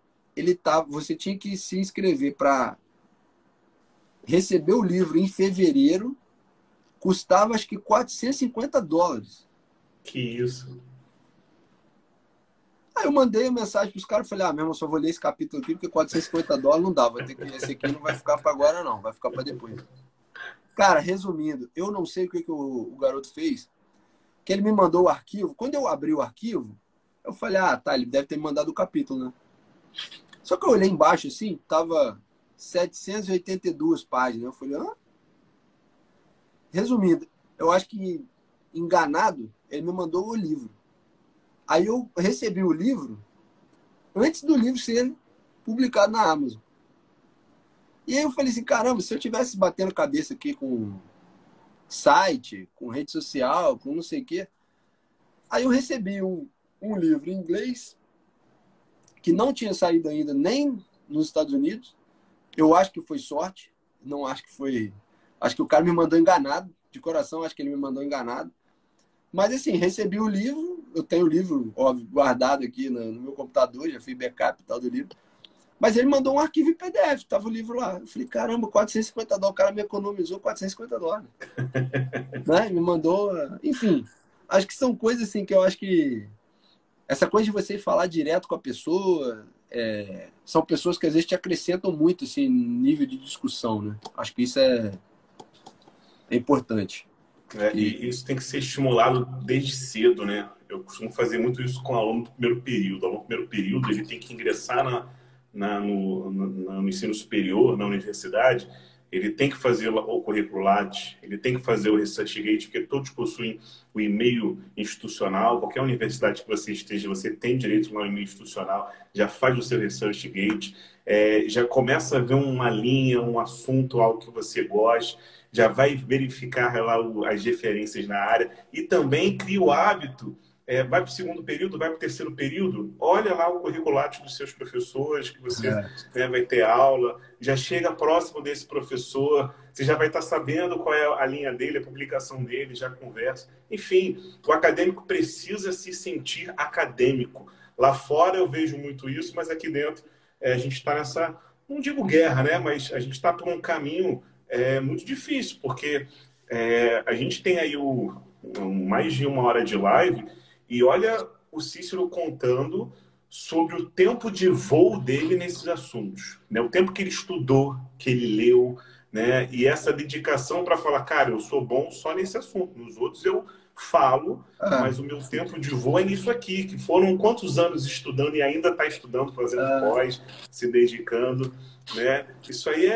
B: você tinha que se inscrever para receber o livro em fevereiro, custava acho que $450.
A: Que isso.
B: Aí eu mandei a mensagem para os caras, falei, meu irmão, só vou ler esse capítulo aqui, porque $450 não dá, esse aqui não vai ficar para agora não, vai ficar para depois. Cara, resumindo, eu não sei o que o garoto fez, que ele me mandou o arquivo. Quando eu abri o arquivo, eu falei, tá, ele deve ter me mandado o capítulo, né? Só que eu olhei embaixo, assim, tava 782 páginas. Eu falei, Resumindo, eu acho que, enganado, ele me mandou o livro. Aí eu recebi o livro antes do livro ser publicado na Amazon. E aí eu falei assim, caramba, se eu tivesse batendo cabeça aqui com site, com rede social, com não sei o quê. Aí eu recebi um livro em inglês que não tinha saído ainda nem nos Estados Unidos. Eu acho que foi sorte, não acho que foi... Acho que o cara me mandou enganado, de coração, acho que ele me mandou enganado. Mas assim, recebi o livro, eu tenho o livro, óbvio, guardado aqui no meu computador, já fiz backup e tal do livro. Mas ele mandou um arquivo em PDF, tava o livro lá. Eu falei, caramba, $450, o cara me economizou $450. Né? Me mandou, enfim. Acho que são coisas assim que eu acho que essa coisa de você falar direto com a pessoa, são pessoas que às vezes te acrescentam muito assim, nível de discussão, né? Acho que isso é importante.
A: E isso tem que ser estimulado desde cedo, né? Eu costumo fazer muito isso com o aluno do primeiro período. O aluno do primeiro período, ele tem que ingressar no ensino superior, na universidade, ele tem que fazer o currículo Lattes, ele tem que fazer o ResearchGate, porque todos possuem o e-mail institucional. Qualquer universidade que você esteja, você tem direito ao e-mail institucional, já faz o seu ResearchGate, já começa a ver uma linha, um assunto, algo que você gosta, já vai verificar lá as referências na área e também cria o hábito. Vai para o segundo período, vai para o terceiro período, olha lá o currículo Lattes dos seus professores, que você vai ter aula, já chega próximo desse professor, você já vai estar sabendo qual é a linha dele, a publicação dele, já conversa. Enfim, o acadêmico precisa se sentir acadêmico. Lá fora eu vejo muito isso, mas aqui dentro a gente está nessa, não digo guerra, né? Mas a gente está por um caminho muito difícil, porque a gente tem aí mais de 1 hora de live. E olha o Cícero contando sobre o tempo de voo dele nesses assuntos, né? O tempo que ele estudou, que ele leu, né? E essa dedicação para falar, cara, eu sou bom só nesse assunto. Nos outros eu falo, mas o meu tempo de voo é nisso aqui. Que foram quantos anos estudando e ainda está estudando, fazendo pós, se dedicando, né? Isso aí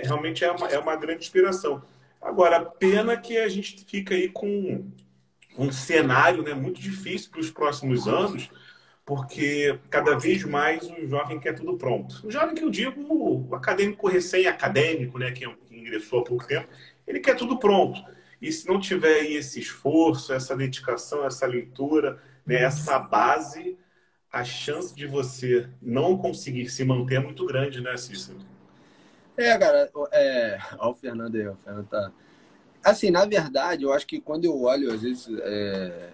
A: realmente é uma grande inspiração. Agora, pena que a gente fica aí com um cenário, né, muito difícil para os próximos anos, porque cada vez mais o jovem quer tudo pronto. O jovem que eu digo, o acadêmico recém-acadêmico, né, que ingressou há pouco tempo, ele quer tudo pronto. E se não tiver aí esse esforço, essa dedicação, essa leitura, né, essa base, a chance de você não conseguir se manter é muito grande, né, Cícero?
B: Cara, ó, o Fernando aí, o Fernando tá... Assim, na verdade, eu acho que quando eu olho, às vezes,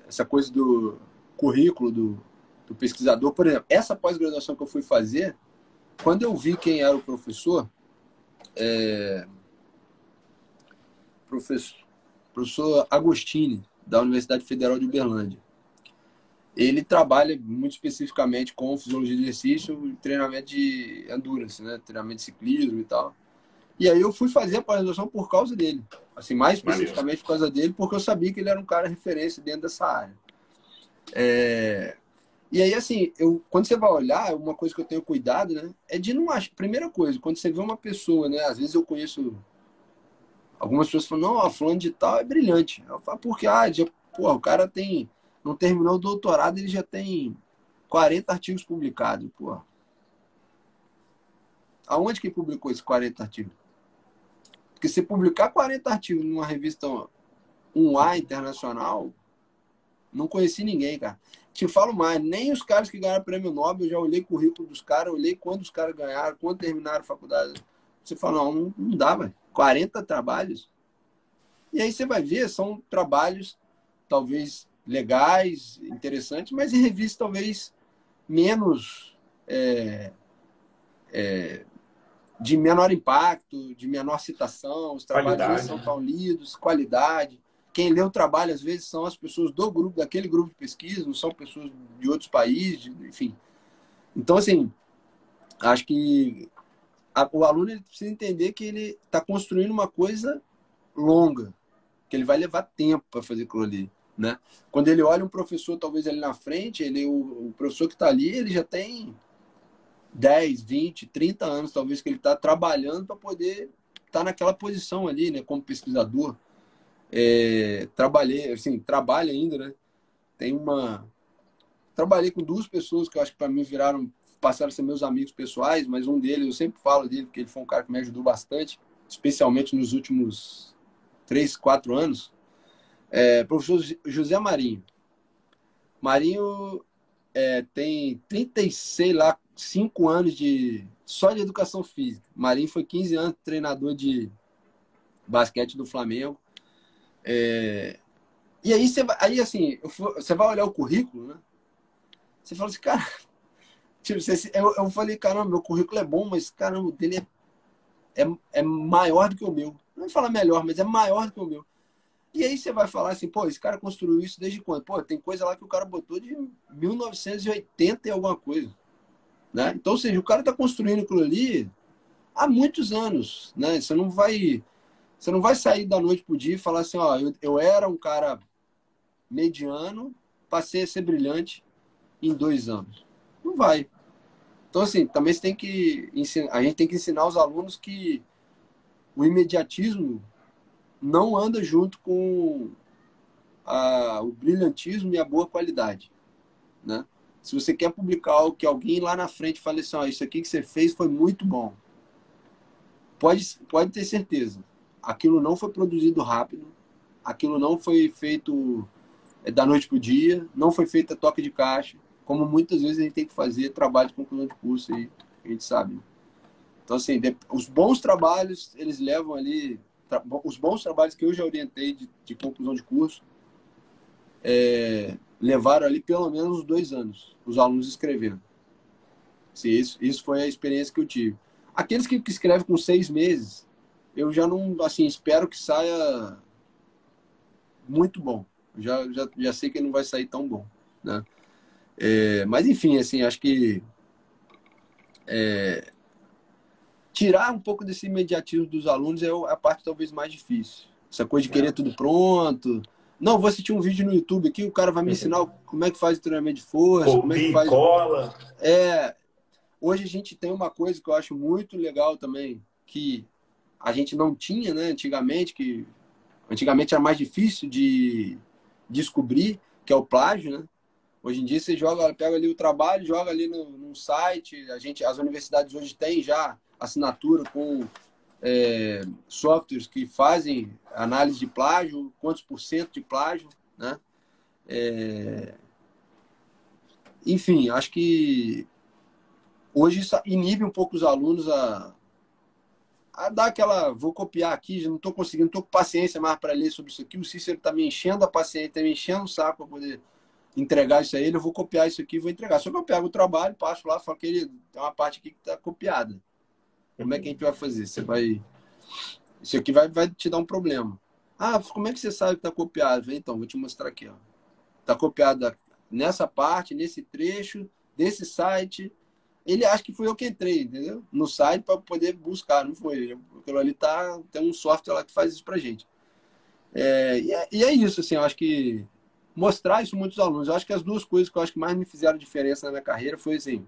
B: essa coisa do currículo do pesquisador, por exemplo, essa pós-graduação que eu fui fazer, quando eu vi quem era o professor, professor Agostini, da Universidade Federal de Uberlândia, ele trabalha muito especificamente com fisiologia de exercício e treinamento de endurance, né? Treinamento de ciclismo e tal. E aí eu fui fazer a pós-graduação por causa dele. Assim, mais especificamente por causa dele, porque eu sabia que ele era um cara referência dentro dessa área. E aí, assim, quando você vai olhar, uma coisa que eu tenho cuidado, né, é de não achar... Primeira coisa, quando você vê uma pessoa, né, às vezes eu conheço algumas pessoas que falam, não, fulano de tal é brilhante. Eu falo, porque, pô, o cara não terminou o doutorado, ele já tem 40 artigos publicados, pô. Aonde que publicou esses 40 artigos? Porque se publicar 40 artigos numa revista 1A internacional, não conheci ninguém, cara. Te falo mais, nem os caras que ganharam prêmio Nobel, eu já olhei o currículo dos caras, olhei quando os caras ganharam, quando terminaram a faculdade. Você fala, não dá, velho. 40 trabalhos. E aí você vai ver, são trabalhos talvez legais, interessantes, mas em revistas talvez menos... de menor impacto, de menor citação, os trabalhos não são tão lidos, qualidade. Quem lê o trabalho, às vezes, são as pessoas daquele grupo de pesquisa, não são pessoas de outros países, enfim. Então, assim, acho que o aluno ele precisa entender que ele está construindo uma coisa longa, que ele vai levar tempo para fazer aquilo ali. Né? Quando ele olha um professor, talvez ali na frente, o professor que está ali, ele já tem 10, 20, 30 anos, talvez, que ele está trabalhando para poder estar naquela posição ali, né, como pesquisador. Trabalha ainda, né? Trabalhei com 2 pessoas que eu acho que para mim viraram passaram a ser meus amigos pessoais, mas um deles, eu sempre falo dele, porque ele foi um cara que me ajudou bastante, especialmente nos últimos 3, 4 anos, professor José Marinho. Marinho tem 36, lá, 5 anos só de educação física. Marinho foi 15 anos treinador de basquete do Flamengo. E aí, assim, você vai olhar o currículo, né? Você fala assim, cara, tipo, eu falei, caramba, meu currículo é bom, mas caramba, o dele é maior do que o meu. Não vou falar melhor, mas é maior do que o meu. E aí você vai falar assim, pô, esse cara construiu isso desde quando? Pô, tem coisa lá que o cara botou de 1980 e alguma coisa, né? Então, ou seja, o cara tá construindo aquilo ali há muitos anos, né? Você não vai sair da noite pro dia e falar assim, ó, eu era um cara mediano, passei a ser brilhante em 2 anos. Não vai. Então, assim, também você tem que ensinar, a gente tem que ensinar os alunos que o imediatismo não anda junto com o brilhantismo e a boa qualidade, né? Se você quer publicar algo que alguém lá na frente fale assim, isso aqui que você fez foi muito bom, pode ter certeza, aquilo não foi produzido rápido, aquilo não foi feito da noite para o dia, não foi feito a toque de caixa, como muitas vezes a gente tem que fazer trabalho de conclusão de curso aí, a gente sabe. Então, assim, os bons trabalhos, eles levam ali, os bons trabalhos que eu já orientei de conclusão de curso, levaram ali pelo menos 2 anos, os alunos escrevendo. Assim, isso foi a experiência que eu tive. Aqueles que escrevem com 6 meses, eu já não, assim, espero que saia muito bom. Já sei que não vai sair tão bom, né? Mas, enfim, assim, acho que tirar um pouco desse imediatismo dos alunos é a parte talvez mais difícil. Essa coisa de querer tudo pronto. Não, vou assistir um vídeo no YouTube aqui, o cara vai me ensinar como é que faz o treinamento de força, como é que
A: Copia e
B: faz...
A: cola.
B: Hoje a gente tem uma coisa que eu acho muito legal também, que a gente não tinha, né, antigamente, que antigamente era mais difícil de descobrir, que é o plágio, né? Hoje em dia você pega ali o trabalho, joga ali num site, as universidades hoje têm já assinatura com softwares que fazem análise de plágio, quantos por cento de plágio, né? Enfim, acho que hoje isso inibe um pouco os alunos a dar aquela, vou copiar aqui, já não estou conseguindo, não estou com paciência mais para ler sobre isso aqui, o Cícero está me enchendo a paciência, está me enchendo o saco para poder entregar isso a ele, eu vou copiar isso aqui e vou entregar. Só que eu pego o trabalho, passo lá, falo que ele tem uma parte aqui que está copiada. Como é que a gente vai fazer? Isso aqui vai te dar um problema. Ah, como é que você sabe que está copiado? Então, vou te mostrar aqui. Está copiado nessa parte, nesse trecho, desse site. Ele acha que fui eu que entrei, entendeu? No site para poder buscar, não foi. Aquilo ali tem um software lá que faz isso para gente. E é isso, assim, eu acho que mostrar isso a muitos alunos. Eu acho que as duas coisas que eu acho que mais me fizeram diferença na minha carreira foi assim,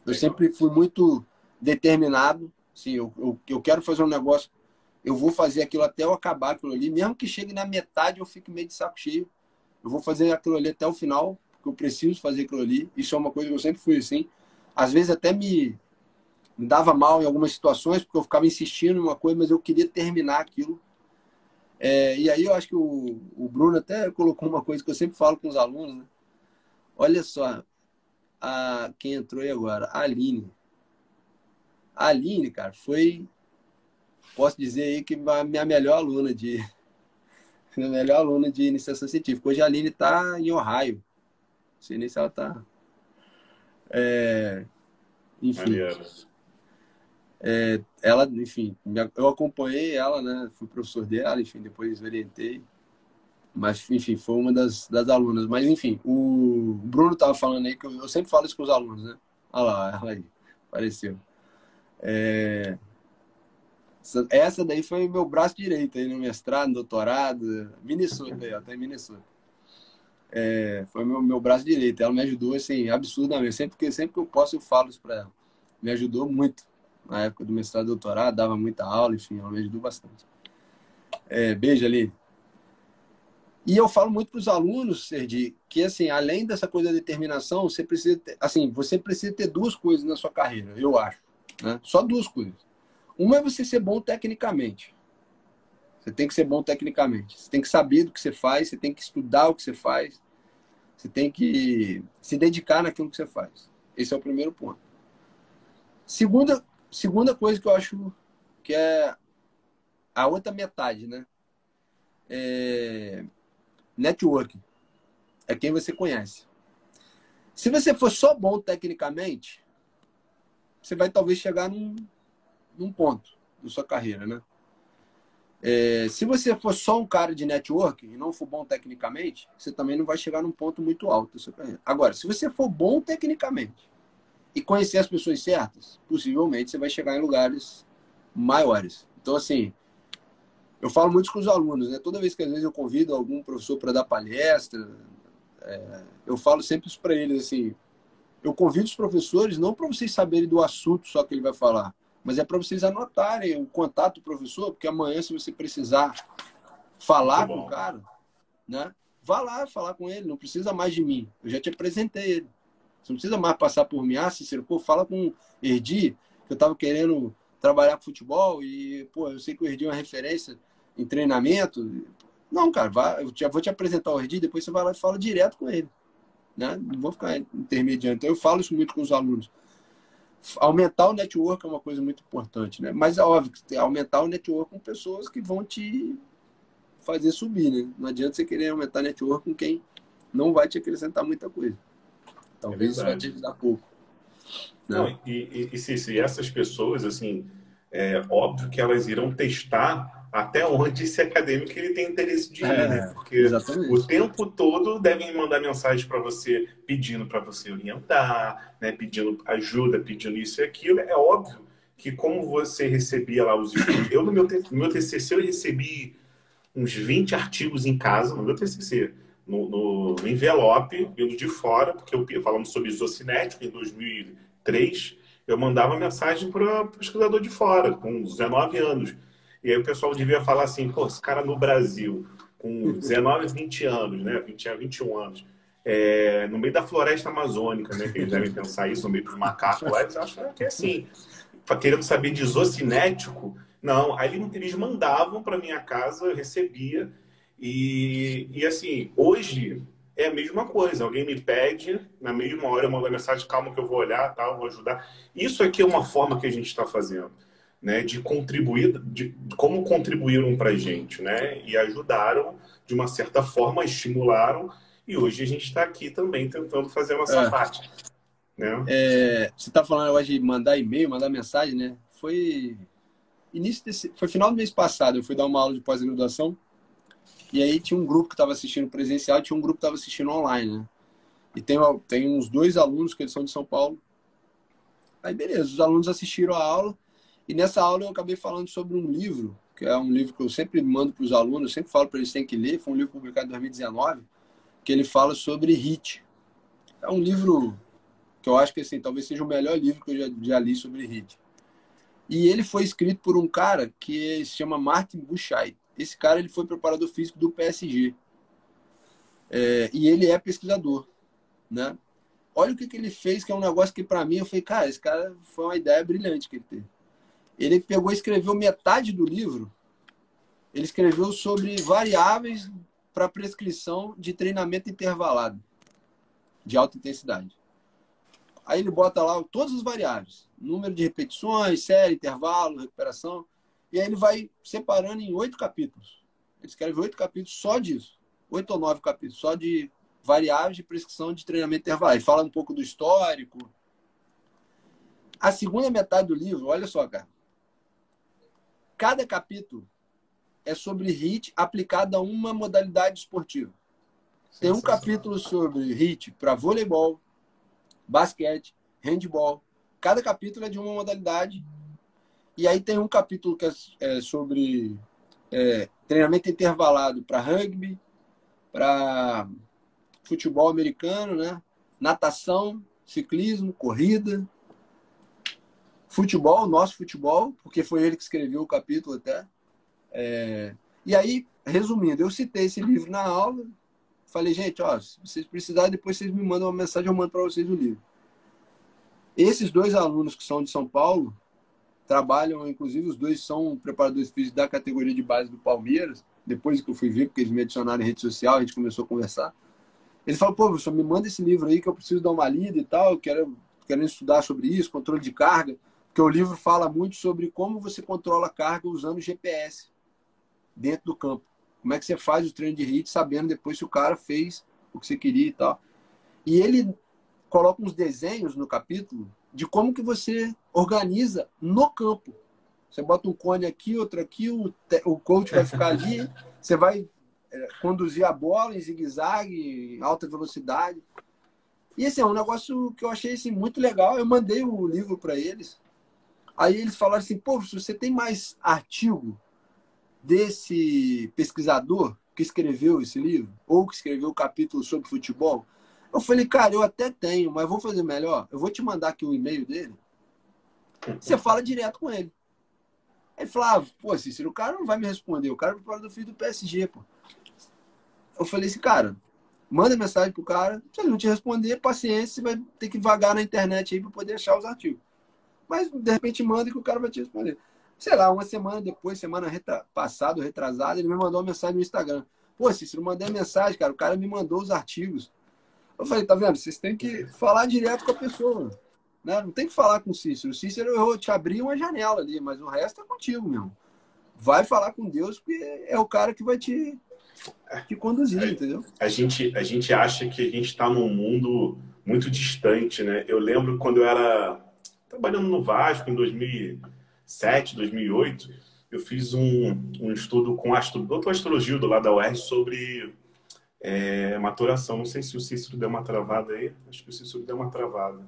B: eu sempre fui muito determinado, assim, eu quero fazer um negócio, eu vou fazer aquilo até eu acabar aquilo ali, mesmo que chegue na metade eu fique meio de saco cheio, eu vou fazer aquilo ali até o final, porque eu preciso fazer aquilo ali, isso é uma coisa que eu sempre fui assim, às vezes até me dava mal em algumas situações, porque eu ficava insistindo em uma coisa, mas eu queria terminar aquilo. E aí eu acho que o Bruno até colocou uma coisa que eu sempre falo com os alunos, né? Olha só, quem entrou aí agora, a Aline. A Aline, cara, posso dizer aí que a minha melhor aluna minha melhor aluna de iniciação científica. Hoje a Aline está em Ohio. Não sei nem se ela está. Enfim. Ela, enfim, eu acompanhei ela, né? Fui professor dela, enfim, depois orientei. Mas, enfim, foi uma das alunas. Mas, enfim, o Bruno estava falando aí, que eu sempre falo isso com os alunos, né? Olha lá, ela aí, apareceu. Essa daí foi meu braço direito aí no mestrado, no doutorado. Minnesota, aí, ó, tá em Minnesota. Foi meu braço direito. Ela me ajudou, assim, absurdamente. Sempre que eu posso, eu falo isso para ela. Me ajudou muito. Na época do mestrado e doutorado, dava muita aula, enfim, ela me ajudou bastante. Beijo ali. E eu falo muito para os alunos, Sergi, que assim, além dessa coisa da determinação, você precisa ter, assim, você precisa ter duas coisas na sua carreira, eu acho, né? Só duas coisas. Uma é você ser bom tecnicamente. Você tem que ser bom tecnicamente. Você tem que saber do que você faz, você tem que estudar o que você faz, você tem que se dedicar naquilo que você faz. Esse é o primeiro ponto. Segunda coisa que eu acho que é a outra metade, né? É networking. É quem você conhece. Se você for só bom tecnicamente, você vai talvez chegar num ponto da sua carreira, né? Se você for só um cara de networking e não for bom tecnicamente, você também não vai chegar num ponto muito alto da sua carreira. Agora, se você for bom tecnicamente e conhecer as pessoas certas, possivelmente você vai chegar em lugares maiores. Então, assim, eu falo muito com os alunos, né? Toda vez que às vezes eu convido algum professor para dar palestra, eu falo sempre isso para eles, assim, eu convido os professores não para vocês saberem do assunto só que ele vai falar, mas é para vocês anotarem o contato do professor, porque amanhã, se você precisar
A: Muito
B: falar com o
A: bom.
B: cara, né? Vá lá falar com ele, não precisa mais de mim. Eu já te apresentei ele. Você não precisa mais passar por mim. Ah, Cícero, pô, fala com o Erdi, que eu estava querendo trabalhar com futebol e, pô, eu sei que o Erdi é uma referência em treinamento. Não, cara, eu vou te apresentar o Erdi, depois você vai lá e fala direto com ele. Né? Não vou ficar intermediando. Então, eu falo isso muito com os alunos. Aumentar o network é uma coisa muito importante, né? Mas é óbvio que aumentar o network com pessoas que vão te fazer subir, né? Não adianta você querer aumentar network com quem não vai te acrescentar muita coisa.
A: É
B: Talvez isso vai te
A: verdade.
B: ajudar pouco,
A: Não,
B: né?
A: se essas pessoas, assim, é óbvio que elas irão testar até onde esse acadêmico ele tem interesse de ir, né? Porque o
B: Exatamente.
A: tempo todo devem mandar mensagem para você pedindo para você orientar, né? Pedindo ajuda, pedindo isso e aquilo. É óbvio que como você recebia lá os estudos, eu no meu TCC eu recebi uns 20 artigos em casa, no meu TCC, no envelope, vindo de fora, porque eu falando sobre isocinético em 2003, eu mandava mensagem para o pesquisador de fora, com 19 anos. E aí o pessoal devia falar assim, pô, esse cara no Brasil, com 19, 20 anos, né? 20 a 21 anos, no meio da floresta amazônica, né? Que eles devem pensar isso, no meio dos macacos lá, eles acham que é assim, querendo saber de isocinético, não, aí eles mandavam para minha casa, eu recebia. E assim, hoje é a mesma coisa. Alguém me pede, na mesma hora eu mando a mensagem, calma que eu vou olhar, tal, vou ajudar. Isso aqui é uma forma que a gente está fazendo, né? De contribuir, de como contribuíram para a gente, né? E ajudaram, de uma certa forma, estimularam. E hoje a gente está aqui também tentando fazer a nossa
B: É,
A: parte, né?
B: você está falando agora de mandar e-mail, mandar mensagem, né? Foi final do mês passado, eu fui dar uma aula de pós-graduação e aí tinha um grupo que estava assistindo presencial e tinha um grupo que estava assistindo online, né? E tem uns dois alunos que eles são de São Paulo. Aí, beleza, os alunos assistiram a aula e nessa aula eu acabei falando sobre um livro, que é um livro que eu sempre mando para os alunos, eu sempre falo para eles que têm que ler, foi um livro publicado em 2019, que ele fala sobre HIIT. É um livro que eu acho que assim, talvez seja o melhor livro que eu já li sobre HIIT. E ele foi escrito por um cara que se chama Martin Buchheit. Esse cara ele foi preparador físico do PSG. E ele é pesquisador, né? Olha o que ele fez, que é um negócio que para mim eu falei, cara, esse cara foi uma ideia brilhante que ele teve. Ele pegou e escreveu metade do livro, ele escreveu sobre variáveis para prescrição de treinamento intervalado, de alta intensidade. Aí ele bota lá todas as variáveis, número de repetições, série, intervalo, recuperação, e aí ele vai separando em 8 capítulos. Ele escreve 8 capítulos só disso, 8 ou 9 capítulos, só de variáveis de prescrição de treinamento intervalado. Ele fala um pouco do histórico. A segunda metade do livro, olha só, cara, cada capítulo é sobre HIIT aplicado a uma modalidade esportiva. Tem um
A: Sensacional.
B: capítulo sobre HIIT para voleibol, basquete, handball. Cada capítulo é de uma modalidade. E aí tem um capítulo que é sobre treinamento intervalado para rugby, para futebol americano, né? Natação, ciclismo, corrida, futebol, nosso futebol, porque foi ele que escreveu o capítulo até. E aí, resumindo, eu citei esse livro na aula, falei, gente, ó, se vocês precisarem, depois vocês me mandam uma mensagem, eu mando para vocês o livro. Esses dois alunos que são de São Paulo, trabalham, inclusive os dois são preparadores físicos da categoria de base do Palmeiras, depois que eu fui ver, porque eles me adicionaram em rede social, a gente começou a conversar. Eles falam, pô, professor, me manda esse livro aí que eu preciso dar uma lida e tal, eu quero estudar sobre isso, controle de carga, porque o livro fala muito sobre como você controla a carga usando GPS dentro do campo. Como é que você faz o treino de HIIT sabendo depois se o cara fez o que você queria e tal. E ele coloca uns desenhos no capítulo de como que você organiza no campo. Você bota um cone aqui, outro aqui, o coach vai ficar ali, você vai conduzir a bola em zigue-zague, em alta velocidade. E esse é um negócio que eu achei assim, muito legal. Eu mandei o livro para eles. Aí eles falaram assim, pô, se você tem mais artigo desse pesquisador que escreveu esse livro, ou que escreveu o capítulo sobre futebol? Eu falei, cara, eu até tenho, mas vou fazer melhor. Eu vou te mandar aqui o e-mail dele. Você fala direto com ele. Ele falou, pô, Cícero, o cara não vai me responder. O cara é o preparador físico do PSG, pô. Eu falei assim, cara, manda mensagem pro cara. Se ele não te responder, paciência, você vai ter que vagar na internet aí para poder achar os artigos. Mas, de repente, manda que o cara vai te responder. Sei lá, uma semana depois, semana passada, retrasada, ele me mandou uma mensagem no Instagram. Pô, Cícero, mandei mensagem, cara, o cara me mandou os artigos. Eu falei, tá vendo? Vocês têm que falar direto com a pessoa, né? Não tem que falar com o Cícero. O Cícero, eu vou te abrir uma janela ali, mas o resto é contigo mesmo. Vai falar com Deus, porque é o cara que vai te conduzir, entendeu?
A: A gente acha que a gente está num mundo muito distante, né? Eu lembro quando eu era trabalhando no Vasco em 2007, 2008, eu fiz um estudo com o doutor Astrogildo lá da UERJ sobre maturação. Não sei se o Cícero deu uma travada aí. Acho que o Cícero deu uma travada.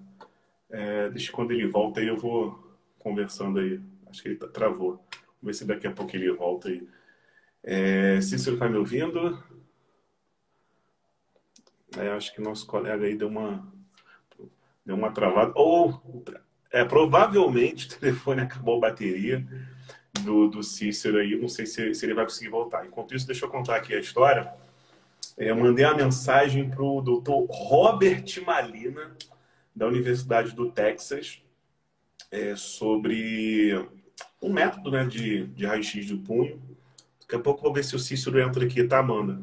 A: Deixa quando ele volta aí, eu vou conversando aí. Acho que ele travou. Vamos ver se daqui a pouco ele volta aí. Cícero tá me ouvindo? Acho que nosso colega aí deu uma travada. Ou, provavelmente, o telefone acabou a bateria do Cícero aí. Não sei se ele vai conseguir voltar. Enquanto isso, deixa eu contar aqui a história. Eu mandei uma mensagem para o Dr. Robert Malina, da Universidade do Texas, sobre um método, né, de raio-x do punho. Daqui a pouco eu vou ver se o Cícero entra aqui, tá, Amanda?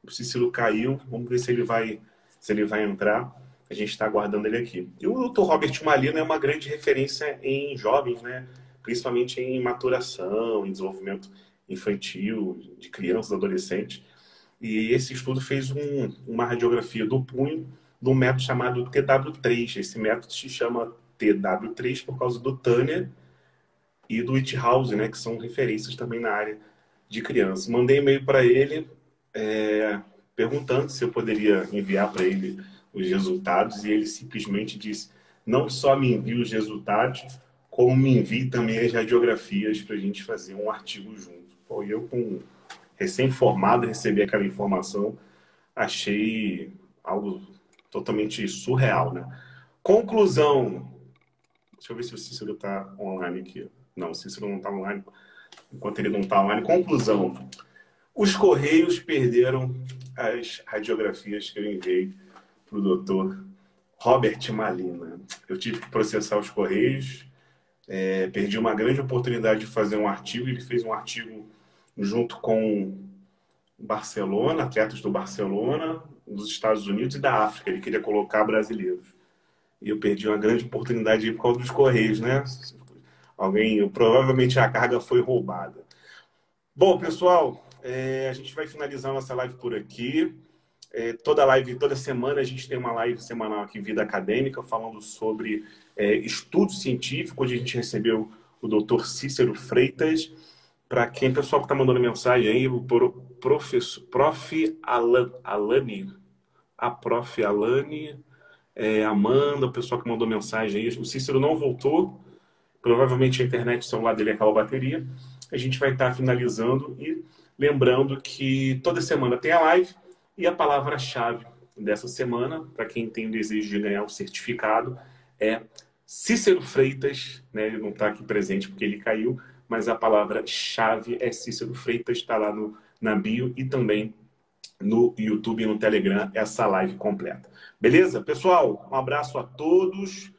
A: O Cícero caiu, vamos ver se ele vai entrar. A gente está aguardando ele aqui. E o Dr. Robert Malina é uma grande referência em jovens, né? Principalmente em maturação, em desenvolvimento infantil, de crianças, adolescentes. E esse estudo fez uma radiografia do punho de um método chamado TW3. Esse método se chama TW3 por causa do Tanner e do Whithouse, né, que são referências também na área de crianças. Mandei e-mail para ele perguntando se eu poderia enviar para ele os resultados, e ele simplesmente disse, não só me envie os resultados, como me envie também as radiografias para a gente fazer um artigo junto. Pô, eu, com recém-formado, recebi aquela informação, achei algo totalmente surreal, né? Conclusão. Deixa eu ver se o Cícero está online aqui. Não, o Cícero não está online. Enquanto ele não está online. Conclusão. Os Correios perderam as radiografias que eu enviei para o doutor Robert Malina. Eu tive que processar os Correios. Perdi uma grande oportunidade de fazer um artigo. Ele fez um artigo junto com Barcelona, atletas do Barcelona, dos Estados Unidos e da África. Ele queria colocar brasileiros. E eu perdi uma grande oportunidade por causa dos Correios, né? Provavelmente a carga foi roubada. Bom, pessoal, a gente vai finalizar nossa live por aqui. Toda semana a gente tem uma live semanal aqui, Vida Acadêmica, falando sobre estudo científico. Hoje a gente recebeu o Dr. Cícero Freitas. Para quem, pessoal que está mandando mensagem aí, o Prof. Alane, a Prof. Alane, Amanda, o pessoal que mandou mensagem aí. O Cícero não voltou, provavelmente a internet, o celular dele acabou a bateria. A gente vai estar finalizando e lembrando que toda semana tem a live, e a palavra-chave dessa semana, para quem tem o desejo de ganhar o certificado, é Cícero Freitas, né? Ele não está aqui presente porque ele caiu, mas a palavra-chave é Cícero Freitas, está lá na bio e também no YouTube e no Telegram essa live completa. Beleza? Pessoal, um abraço a todos.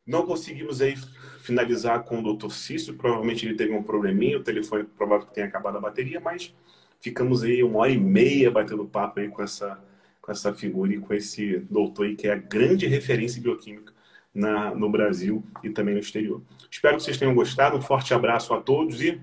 A: Não conseguimos aí finalizar com o Dr. Cícero, provavelmente ele teve um probleminha, o telefone provável que tenha acabado a bateria, mas ficamos aí 1h30 batendo papo aí com essa figura e com esse doutor aí que é a grande referência bioquímica no Brasil e também no exterior. Espero que vocês tenham gostado, um forte abraço a todos e